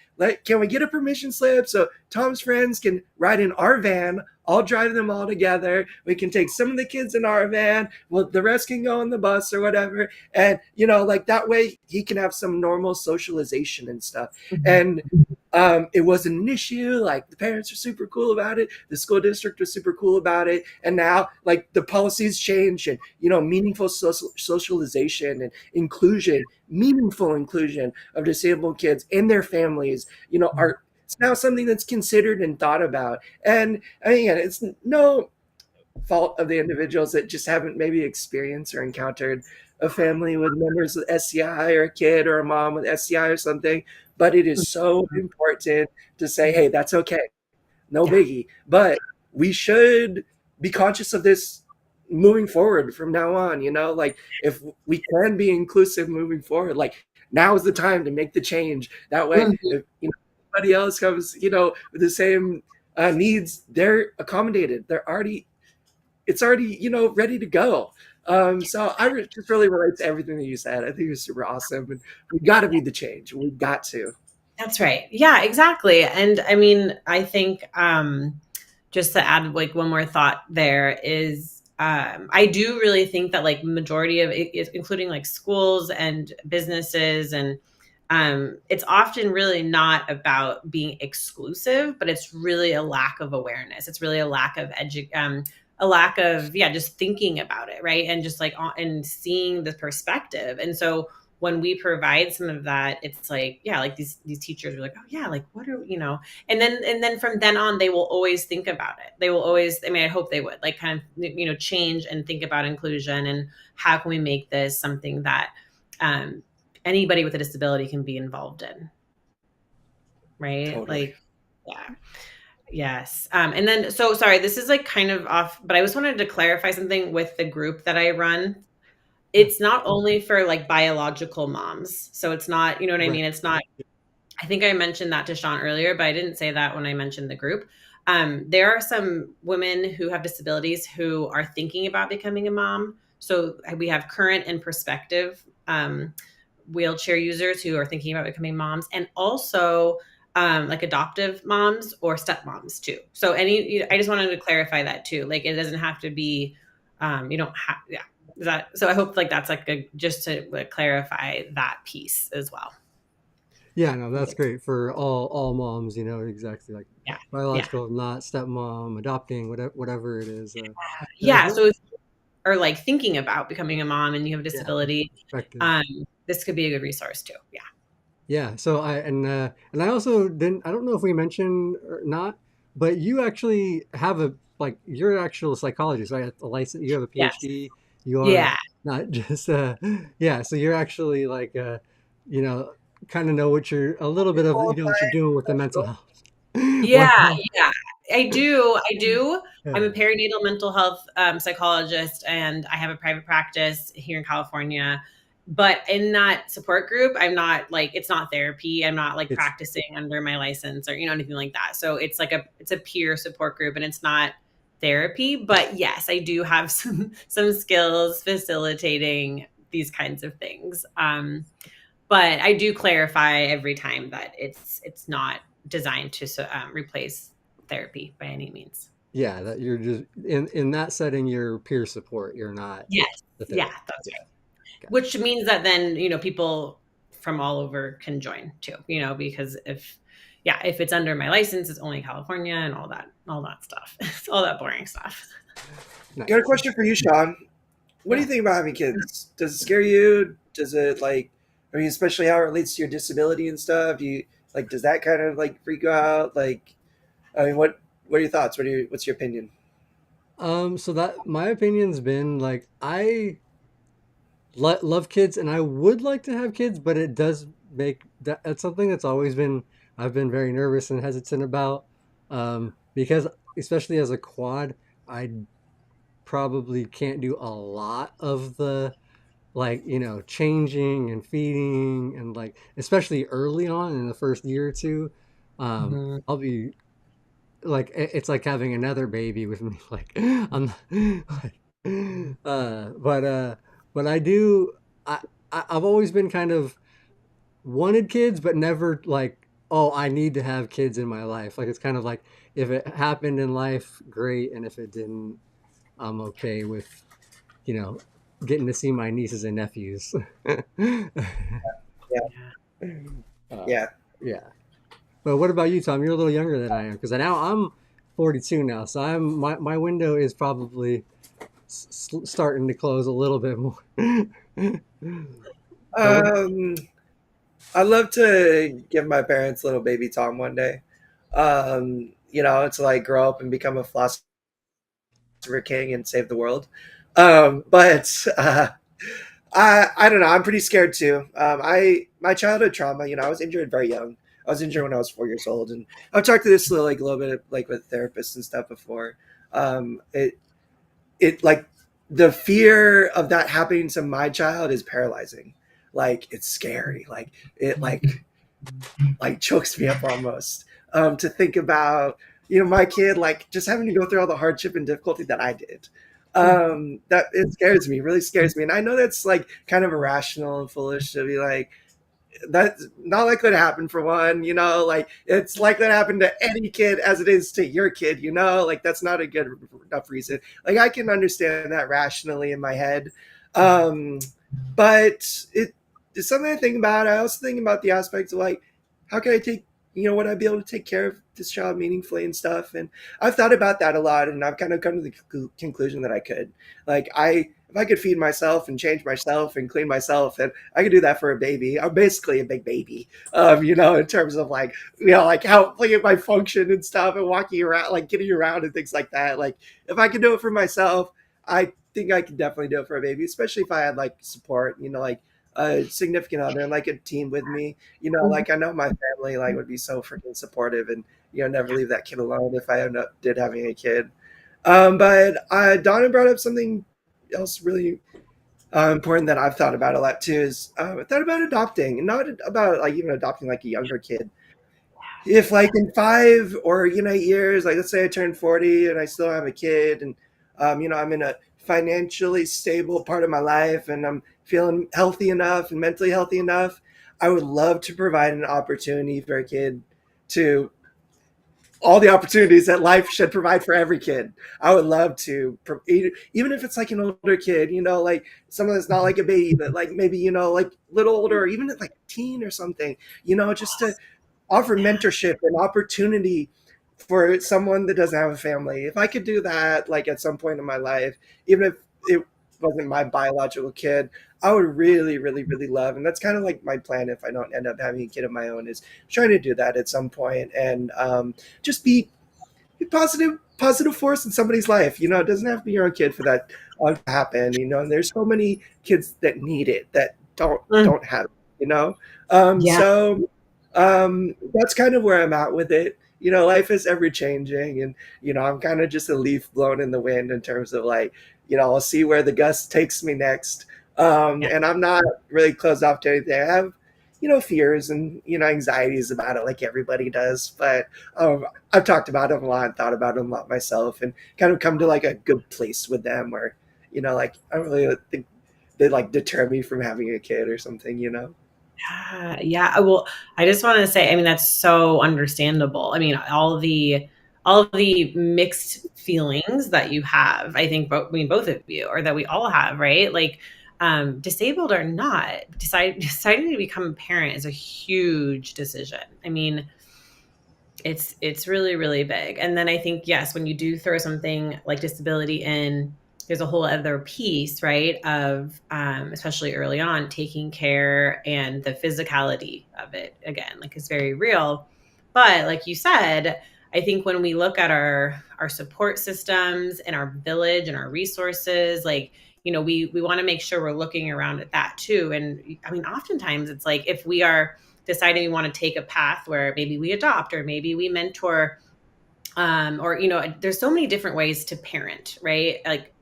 can we get a permission slip so Tom's friends can ride in our van? I'll drive them all together. We can take some of the kids in our van. Well, the rest can go on the bus or whatever. And, like that way he can have some normal socialization and stuff. Mhm. And it wasn't an issue. Like the parents are super cool about it. The school district was super cool about it. And now like the policies change and, meaningful socialization and inclusion, meaningful inclusion of disabled kids and their families, are it's now something that's considered and thought about. And again, it's no fault of the individuals that just haven't maybe experienced or encountered a family with members with SCI or a kid or a mom with SCI or something. But it is so important to say, hey, that's okay. No Yeah. biggie. But we should be conscious of this moving forward from now on. Like if we can be inclusive moving forward, like now is the time to make the change. That way, Mhm. if anybody else comes, with the same needs, they're accommodated. It's already ready to go. So just really relate to everything that you said. I think it's super awesome, and we got to be the change. We got to. That's right. Yeah, exactly. And I mean, I think just to add like one more thought there is I do really think that like majority of it, including like schools and businesses and it's often really not about being exclusive, but it's really a lack of awareness. It's really a lack of a lack of just thinking about it, right? And just like and seeing the perspective. And so when we provide some of that, it's like like these teachers are like, oh yeah, like what are and then from then on they will always think about it. They will always, I mean, I hope they would like kind of change and think about inclusion and how can we make this something that anybody with a disability can be involved in, right? Totally. Like, yeah. Yes. And then, so sorry, this is like kind of off, but I just wanted to clarify something with the group that I run. Yeah. It's not only for like biological moms. So it's not, you know what I Right. mean? It's not, I think I mentioned that to Shawn earlier, but I didn't say that when I mentioned the group. There are some women who have disabilities who are thinking about becoming a mom. So we have current and prospective wheelchair users who are thinking about becoming moms, and also like adoptive moms or stepmoms too. So I just wanted to clarify that too. Like it doesn't have to be, you don't have, yeah. Is that, so I hope like that's like just to like, clarify that piece as well. Yeah, no, that's great for all moms. Exactly like Yeah. Yeah. biological, not stepmom, adopting, whatever it is. And I Yeah. think So if you are like thinking about becoming a mom and you have a yeah, disability, perspective. this could be a good resource too. Yeah. Yeah. So and I also didn't. I don't know if we mentioned or not, but you actually have you're an actual psychologist, right? A license. You have a Yes. PhD. You are Yeah. not just yeah. So you're actually you know, kind of know what you're a little bit of what you're Qualified doing with the mental professional. health. What? Yeah. Yeah. I do. I do. I'm a Yeah. perinatal mental health psychologist, and I have a private practice here in California. But in that support group, I'm not like, it's not therapy. I'm not like It's practicing under my license or anything like that. So it's like it's a peer support group, and it's not. therapy. But yes, I do have some skills facilitating these kinds of things. But I do clarify every time that it's not designed to replace therapy by any means. Yeah, that you're just in that setting, you're peer support. You're not Yes, the yeah, therapist. that's Yeah, right. got Which means that then people from all over can join too. Because if it's under my license, it's only California and all that stuff. It's all that boring stuff. Got a nice. question for you, Shawn. What do you Yeah. think about having kids? Does it scare you? Does it like? I mean, especially how it relates to your disability and stuff. Do you like? Does that kind of like freak you out? Like, I mean, what are your thoughts? What's your opinion? So that my opinion's been like love kids and I would like to have kids, but it does make that's something that's always been I've been very nervous and hesitant about because especially as a quad, I probably can't do a lot of the like changing and feeding and like especially early on in the first year or two. Mhm. I'll be like it's like having another baby with me like I'm like but but I do I I've always been kind of wanted kids but never like oh I need to have kids in my life. Like it's kind of like if it happened in life great, and if it didn't I'm okay with you know getting to see my nieces and nephews. Yeah, uh, yeah. yeah. But what about you, Tom? You're a little younger than I am because now I'm 42 now, so my window is probably starting to close a little bit more. but what? Um, I'd love to give my parents little baby Tom one day. To like grow up and become a philosopher king and save the world. But I don't know. I'm pretty scared too. I my childhood trauma. I was injured very young. I was injured when I was 4 years old, and I've talked to this like a little bit like with therapists and stuff before. It like the fear of that happening to my child is paralyzing. Like it's scary. Like it like chokes me up almost to think about my kid like just having to go through all the hardship and difficulty that I did. That it scares me, really scares me, and I know that's like kind of irrational and foolish to be like that's not likely to happen for one. Like it's likely to happen to any kid as it is to your kid. Like that's not a good enough reason. Like I can understand that rationally in my head, um but it's something I think about. I also think about the aspects of like how can I take would I be able to take care of this child meaningfully and stuff, and I've thought about that a lot, and I've kind of come to the conclusion that I could like I if I could feed myself and change myself and clean myself, and I could do that for a baby. I'm basically a big baby, in terms of like, like how like my function and stuff and walking around, like getting around and things like that. Like if I could do it for myself, I think I could definitely do it for a baby, especially if I had like support, like a significant other and like a team with me. Like I know my family like would be so freaking supportive and never leave that kid alone if I did having a kid. But Donna brought up something else really important that I've thought about a lot too is I thought about adopting, and not about like even adopting like a younger kid. If like in 5 or 8 years, like let's say I turn 40 and I still have a kid, and I'm in a financially stable part of my life, and I'm feeling healthy enough and mentally healthy enough, I would love to provide an opportunity for a kid to all the opportunities that life should provide for every kid. I would love to, even if it's like an older kid, like someone that's not like a baby, but like maybe, like little older, or even like a teen or something, just to offer mentorship and opportunity for someone that doesn't have a family. If I could do that, like at some point in my life, even if it wasn't my biological kid, I would really, really, really love. And that's kind of like my plan if I don't end up having a kid of my own, is trying to do that at some point and just be a positive force in somebody's life. It doesn't have to be your own kid for that to happen. And there's so many kids that need it that don't Mm. don't have it, Yeah. so that's kind of where I'm at with it. Life is ever changing, and I'm kind of just a leaf blown in the wind in terms of like, I'll see where the gust takes me next. Yeah. And I'm not really closed off to anything. I have fears and anxieties about it, like everybody does. But I've talked about them a lot and thought about them a lot myself, and kind of come to like a good place with them, where like I don't really think they like deter me from having a kid or something. Yeah, yeah. Well, I just want to say, I mean, that's so understandable. I mean, all the mixed feelings that you have, I think, I mean, both of you, or that we all have, right? Like, disabled or not, deciding to become a parent is a huge decision. I mean, it's really, really big. And then I think, yes, when you do throw something like disability in, there's a whole other piece, right, of especially early on, taking care, and the physicality of it, again, like, is very real. But like you said, I think when we look at our support systems and our village and our resources, like, we want to make sure we're looking around at that too. And I mean, oftentimes it's like, if we are deciding we want to take a path where maybe we adopt, or maybe we mentor, or there's so many different ways to parent, right? Like,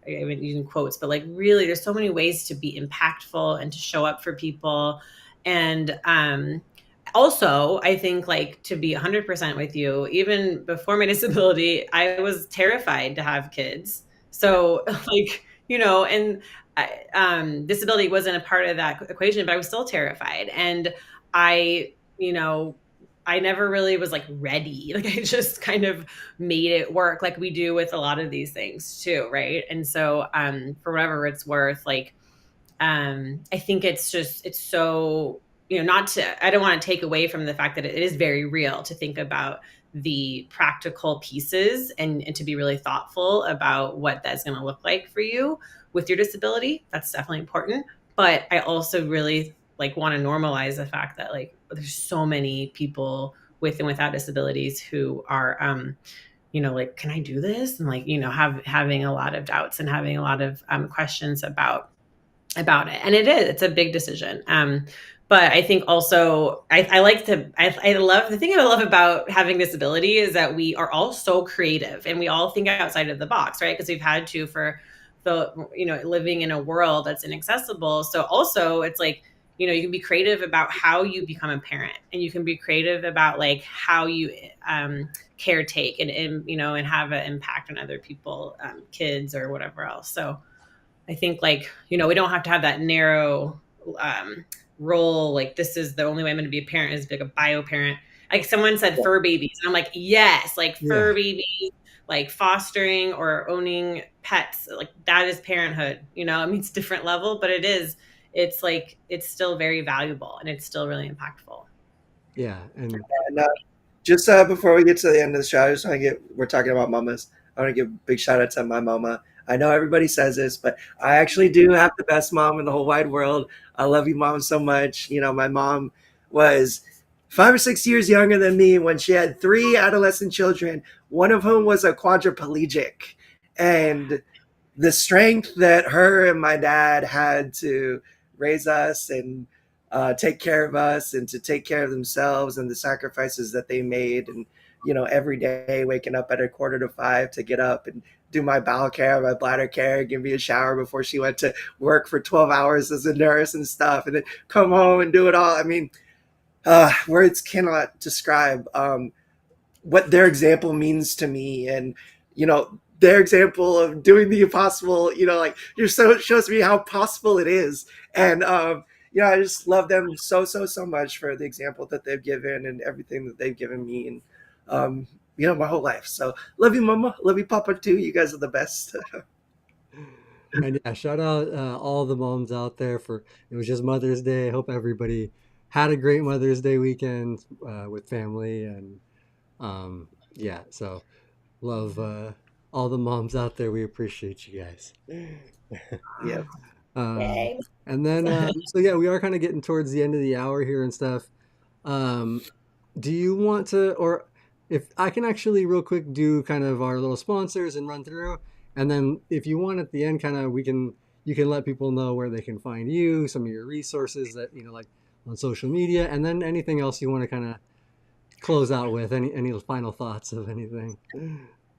I mean, using quotes, but like, really, there's so many ways to be impactful and to show up for people. And also, I think, like, to be 100% with you, even before my disability, I was terrified to have kids. So like, and disability wasn't a part of that equation, but I was still terrified. And I, I never really was like ready. Like, I just kind of made it work, like we do with a lot of these things too, right? And so, for whatever it's worth, like, I think it's so, not to, I don't want to take away from the fact that it is very real to think about the practical pieces, and to be really thoughtful about what that's going to look like for you with your disability. That's definitely important. But I also really, like, want to normalize the fact that, like, there's so many people with and without disabilities who are, like, can I do this? And, like, having a lot of doubts and having a lot of questions about it. And it's a big decision. But I think also, I love, the thing I love about having disability is that we are all so creative, and we all think outside of the box, right? Because we've had to, for living in a world that's inaccessible. So also, it's like, you can be creative about how you become a parent, and you can be creative about, like, how you caretake, and have an impact on other people, kids or whatever else. So I think, like, we don't have to have that narrow role. Like, this is the only way I'm going to be a parent, is like a bio parent. Like, someone said fur babies, and I'm like, yes, like, Yeah. fur babies, like fostering or owning pets, like, that is parenthood. I mean, it's different level, but it's like, it's still very valuable, and it's still really impactful. Yeah. And And just before we get to the end of the show, I just want to we're talking about mamas. I want to give a big shout out to my mama. I know everybody says this, but I actually do have the best mom in the whole wide world. I love you, mom, so much. My mom was 5 or 6 years younger than me when she had three adolescent children, one of whom was a quadriplegic. And the strength that her and my dad had to raise us and take care of us and to take care of themselves, and the sacrifices that they made, and every day waking up at 4:45 to get up and do my bowel care, my bladder care, give me a shower before she went to work for 12 hours as a nurse and stuff, and then come home and do it all. I mean, words cannot describe what their example means to me. And their example of doing the impossible, like, it shows me how possible it is. And I just love them so so so much for the example that they've given and everything that they've given me, and my whole life. So love you, mama, love you, papa, too. You guys are the best. and yeah, shout out all the moms out there, for it was just Mother's Day. I hope everybody had a great Mother's Day weekend with family, and yeah, so love all the moms out there. We appreciate you guys. Yeah. um, Yay. and then so yeah, we are kind of getting towards the end of the hour here and stuff. Um, do you want to, or if I can actually real quick do kind of our little sponsors and run through, and then if you want at the end, kind of, you can let people know where they can find you, some of your resources that like on social media, and then anything else you want to kind of close out with, any final thoughts of anything.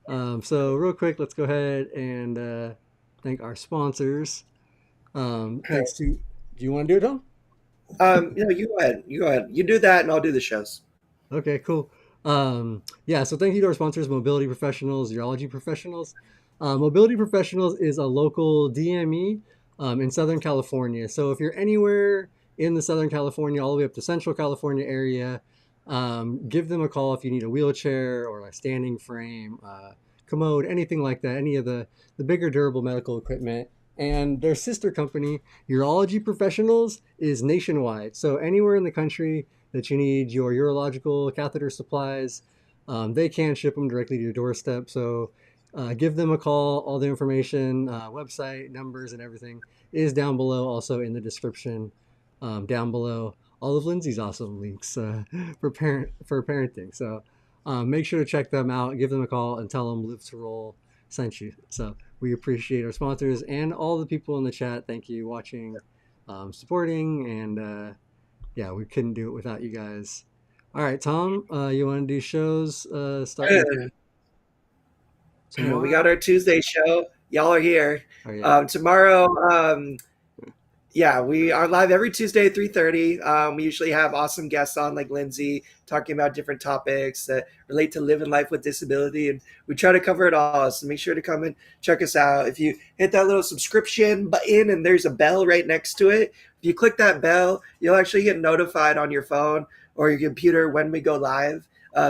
So real quick, let's go ahead and thank our sponsors. Thanks to, do you want to do it, Tom? You go ahead. You go ahead. You do that, and I'll do the shows. Okay, cool. Yeah, so thank you to our sponsors, Mobility Professionals, Urology Professionals. Mobility Professionals is a local DME in Southern California. So if you're anywhere in the Southern California, all the way up to Central California area, give them a call if you need a wheelchair or a standing frame, commode, anything like that, any of the bigger durable medical equipment. And their sister company, Urology Professionals, is nationwide. So anywhere in the country that you need your urological catheter supplies, they can ship them directly to your doorstep. So give them a call. All the information, website, numbers, and everything is down below, also in the description down below. All of Lindsay's awesome links for parenting. So make sure to check them out. Give them a call and tell them Live to Roll sent you. So we appreciate our sponsors and all the people in the chat. Thank you watching, supporting, and yeah, we couldn't do it without you guys. All right, Tom, you want to do shows starting We tomorrow? got our Tuesday show. Y'all are here. Oh yeah. Tomorrow, yeah, we are live every Tuesday at 3:30. We usually have awesome guests on, like Lindsay, talking about different topics that relate to living life with disability, and we try to cover it all. So make sure to come and check us out. If you hit that little subscription button and there's a bell right next to it, if you click that bell, you'll actually get notified on your phone or your computer when we go live.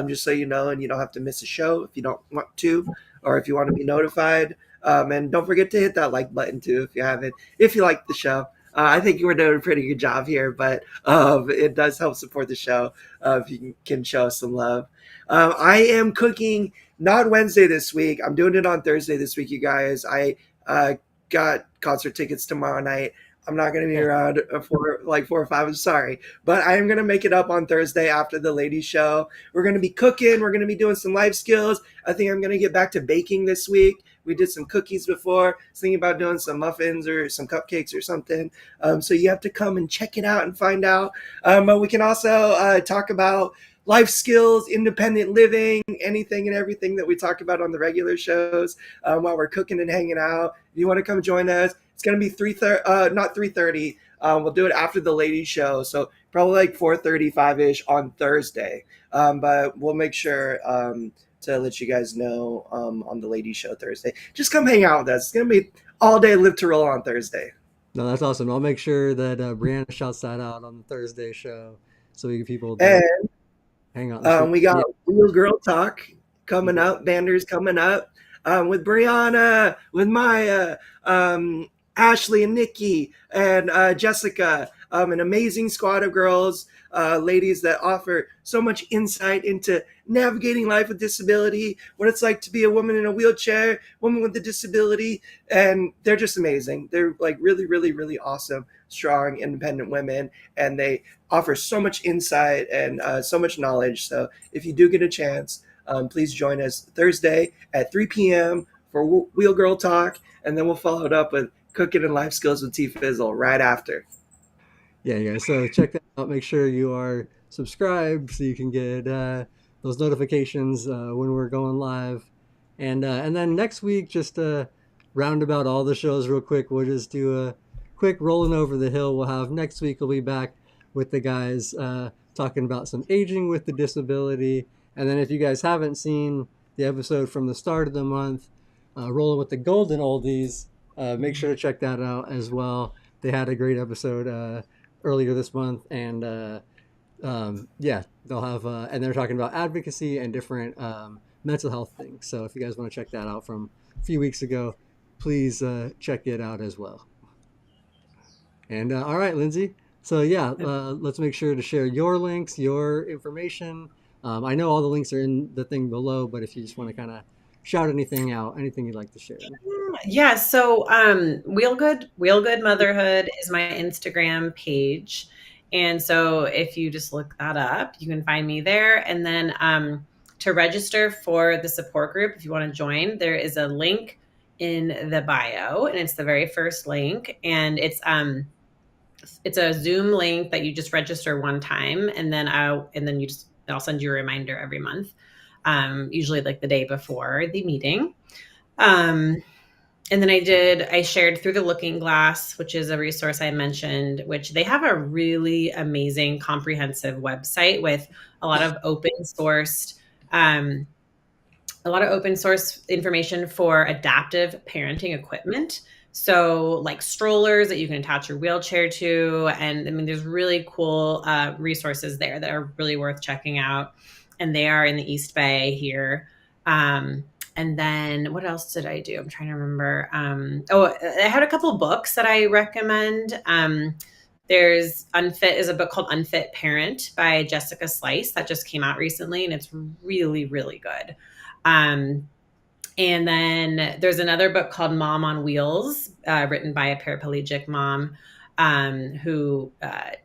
Just so you know, and you don't have to miss a show if you don't want to, or if you want to be notified. And don't forget to hit that like button too if you haven't, if you like the show. I think you were doing a pretty good job here, but it does help support the show if you can show us some love. I am cooking not Wednesday this week. I'm doing it on Thursday this week, you guys. I got concert tickets tomorrow night. I'm not going to be around for like 4 or 5. I'm sorry, but I am going to make it up on Thursday after the ladies show. We're going to be cooking. We're going to be doing some life skills. I think I'm going to get back to baking this week. We did some cookies before. I was thinking about doing some muffins or some cupcakes or something. So you have to come and check it out and find out. But we can also talk about life skills, independent living, anything and everything that we talk about on the regular shows while we're cooking and hanging out. If you want to come join us, it's going to be not 3:30. We'll do it after the ladies show, so probably like 4:35 ish on Thursday. But we'll make sure to let you guys know on the ladies show Thursday. Just come hang out with us. It's going to be all day Live to Roll on Thursday. No, that's awesome. I'll make sure that Brianna shouts that out on the Thursday show so we get people to And hang out in the street. we got Yeah. Real Girl Talk coming up, Banders coming up with Brianna, with Maya, Ashley and Nikki, and Jessica, an amazing squad of girls, ladies that offer so much insight into navigating life with disability, what it's like to be a woman in a wheelchair, woman with a disability, and they're just amazing. They're like really, really, really awesome, strong, independent women, and they offer so much insight and so much knowledge. So if you do get a chance, please join us Thursday at 3 p.m. for Wheel Girl Talk, and then we'll follow it up with Cooking and Life Skills with T Fizzle right after. Yeah, you guys. So check that out. Make sure you are subscribed so you can get those notifications when we're going live. And then next week, just round about all the shows real quick. We'll just do a quick rolling over the hill. We'll have next week. We'll be back with the guys talking about some aging with the disability. And then if you guys haven't seen the episode from the start of the month, rolling with the golden oldies, make sure to check that out as well. They had a great episode earlier this month, and yeah, they'll have and they're talking about advocacy and different mental health things. So if you guys want to check that out from a few weeks ago, please check it out as well. And all right, Lindsay. So yeah, let's make sure to share your links, your information. I know all the links are in the thing below, but if you just want to kind of shout anything out, anything you'd like to share. Yeah, so Wheel Good Motherhood is my Instagram page. And so if you just look that up, you can find me there. And then to register for the support group, if you want to join, there is a link in the bio, and it's the very first link. And it's a Zoom link that you just register one time, and then I'll send you a reminder every month, usually like the day before the meeting. then I shared Through the Looking Glass, which is a resource I mentioned, which they have a really amazing, comprehensive website with a lot of um, open source information for adaptive parenting equipment. So, like strollers that you can attach your wheelchair to. And I mean, there's really cool resources there that are really worth checking out. And they are in the East Bay here. And then what else did I do? I'm trying to remember. I had a couple books that I recommend. There's Unfit is a book called Unfit Parent by Jessica Slice that just came out recently, and it's really, really good. Um, and then there's another book called Mom on Wheels, written by a paraplegic mom who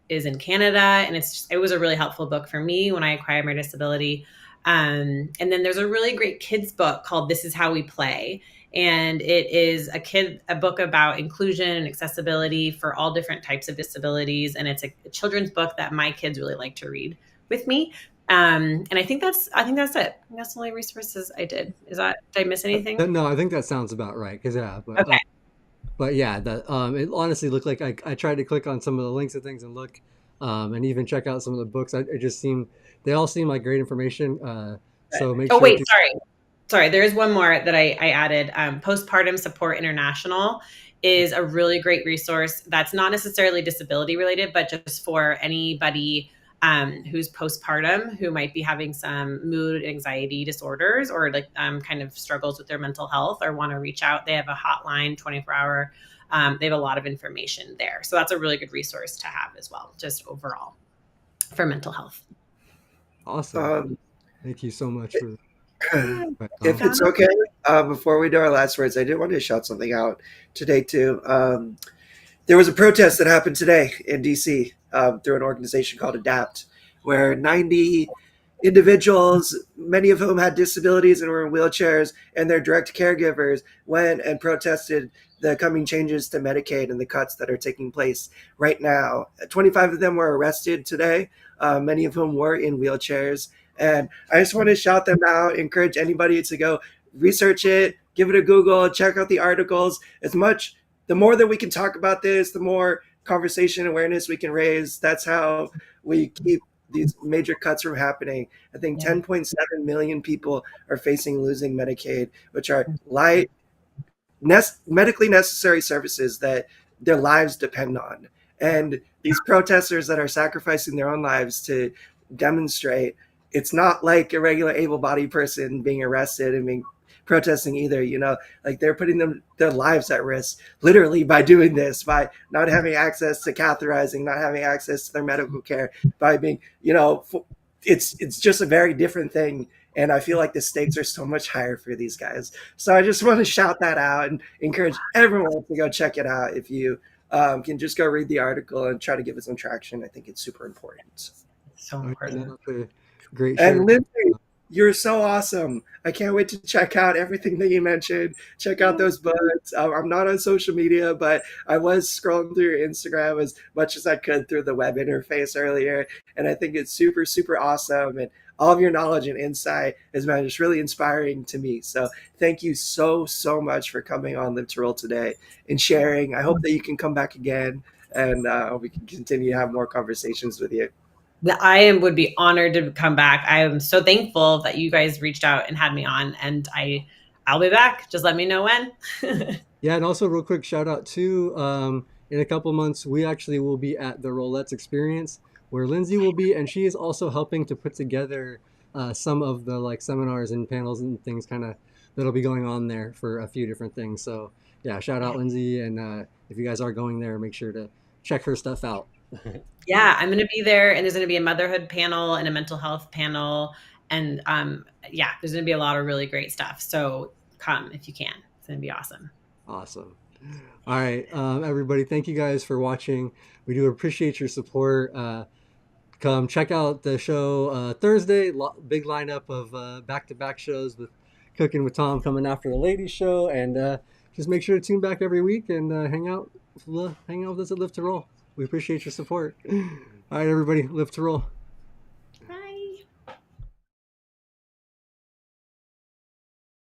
is in Canada. And it was a really helpful book for me when I acquired my disability. And then there's a really great kids book called This Is How We Play. And it is a book about inclusion and accessibility for all different types of disabilities. And it's a children's book that my kids really like to read with me. And I think that's it. I think that's the only resources I did. Did I miss anything? No, I think that sounds about right. Because yeah, Okay. but yeah, it honestly looked like I tried to click on some of the links and things and look, and even check out some of the books. They all seem like great information. So make Oh, sure wait, to. sorry. There is one more that I added. Postpartum Support International is a really great resource that's not necessarily disability related, but just for anybody who's postpartum, who might be having some mood anxiety disorders or like kind of struggles with their mental health or want to reach out. They have a hotline, 24-hour. They have a lot of information there. So that's a really good resource to have as well, just overall for mental health. Awesome. Um, Thank you so much for that. if it's okay, before we do our last words, I did want to shout something out today too. There was a protest that happened today in DC through an organization called Adapt, where 90 individuals, many of whom had disabilities and were in wheelchairs, and their direct caregivers went and protested the coming changes to Medicaid and the cuts that are taking place right now. 25 of them were arrested today, many of whom were in wheelchairs. And I just want to shout them out, encourage anybody to go research it, give it a Google, check out the articles. The more that we can talk about this, the more conversation awareness we can raise. That's how we keep these major cuts from happening. I think 10.7 million people are facing losing Medicaid, which are medically necessary services that their lives depend on. And these protesters that are sacrificing their own lives to demonstrate, it's not like a regular able-bodied person being arrested and being protesting either, like they're putting their lives at risk literally by doing this, by not having access to catheterizing, not having access to their medical care, by being, it's just a very different thing. And I feel like the stakes are so much higher for these guys. So I just want to shout that out and encourage everyone to go check it out. If you can just go read the article and try to give it some traction, I think it's super important. So important. Great. And Lindsay, you're so awesome. I can't wait to check out everything that you mentioned. Check out those books. I'm not on social media, but I was scrolling through your Instagram as much as I could through the web interface earlier. And I think it's super, super awesome. And all of your knowledge and insight has been just really inspiring to me. So thank you so, so much for coming on Live to Roll today and sharing. I hope that you can come back again and we can continue to have more conversations with you. Would be honored to come back. I am so thankful that you guys reached out and had me on, and I'll be back. Just let me know when. Yeah, and also real quick shout out to in a couple months we actually will be at the Rolettes Experience where Lindsay will be, and she is also helping to put together some of the like seminars and panels and things kind of that'll be going on there for a few different things. So yeah, shout out Lindsay, and if you guys are going there, make sure to check her stuff out. Yeah, I'm going to be there, and there's going to be a motherhood panel and a mental health panel, and there's going to be a lot of really great stuff. So come if you can. It's going to be awesome. Awesome. All right, everybody, thank you guys for watching. We do appreciate your support. Come check out the show Thursday. Big lineup of back-to-back shows with Cooking with Tom coming after the ladies show, and just make sure to tune back every week and hang out with us at Live to Roll. We appreciate your support. All right, everybody, Live to Roll.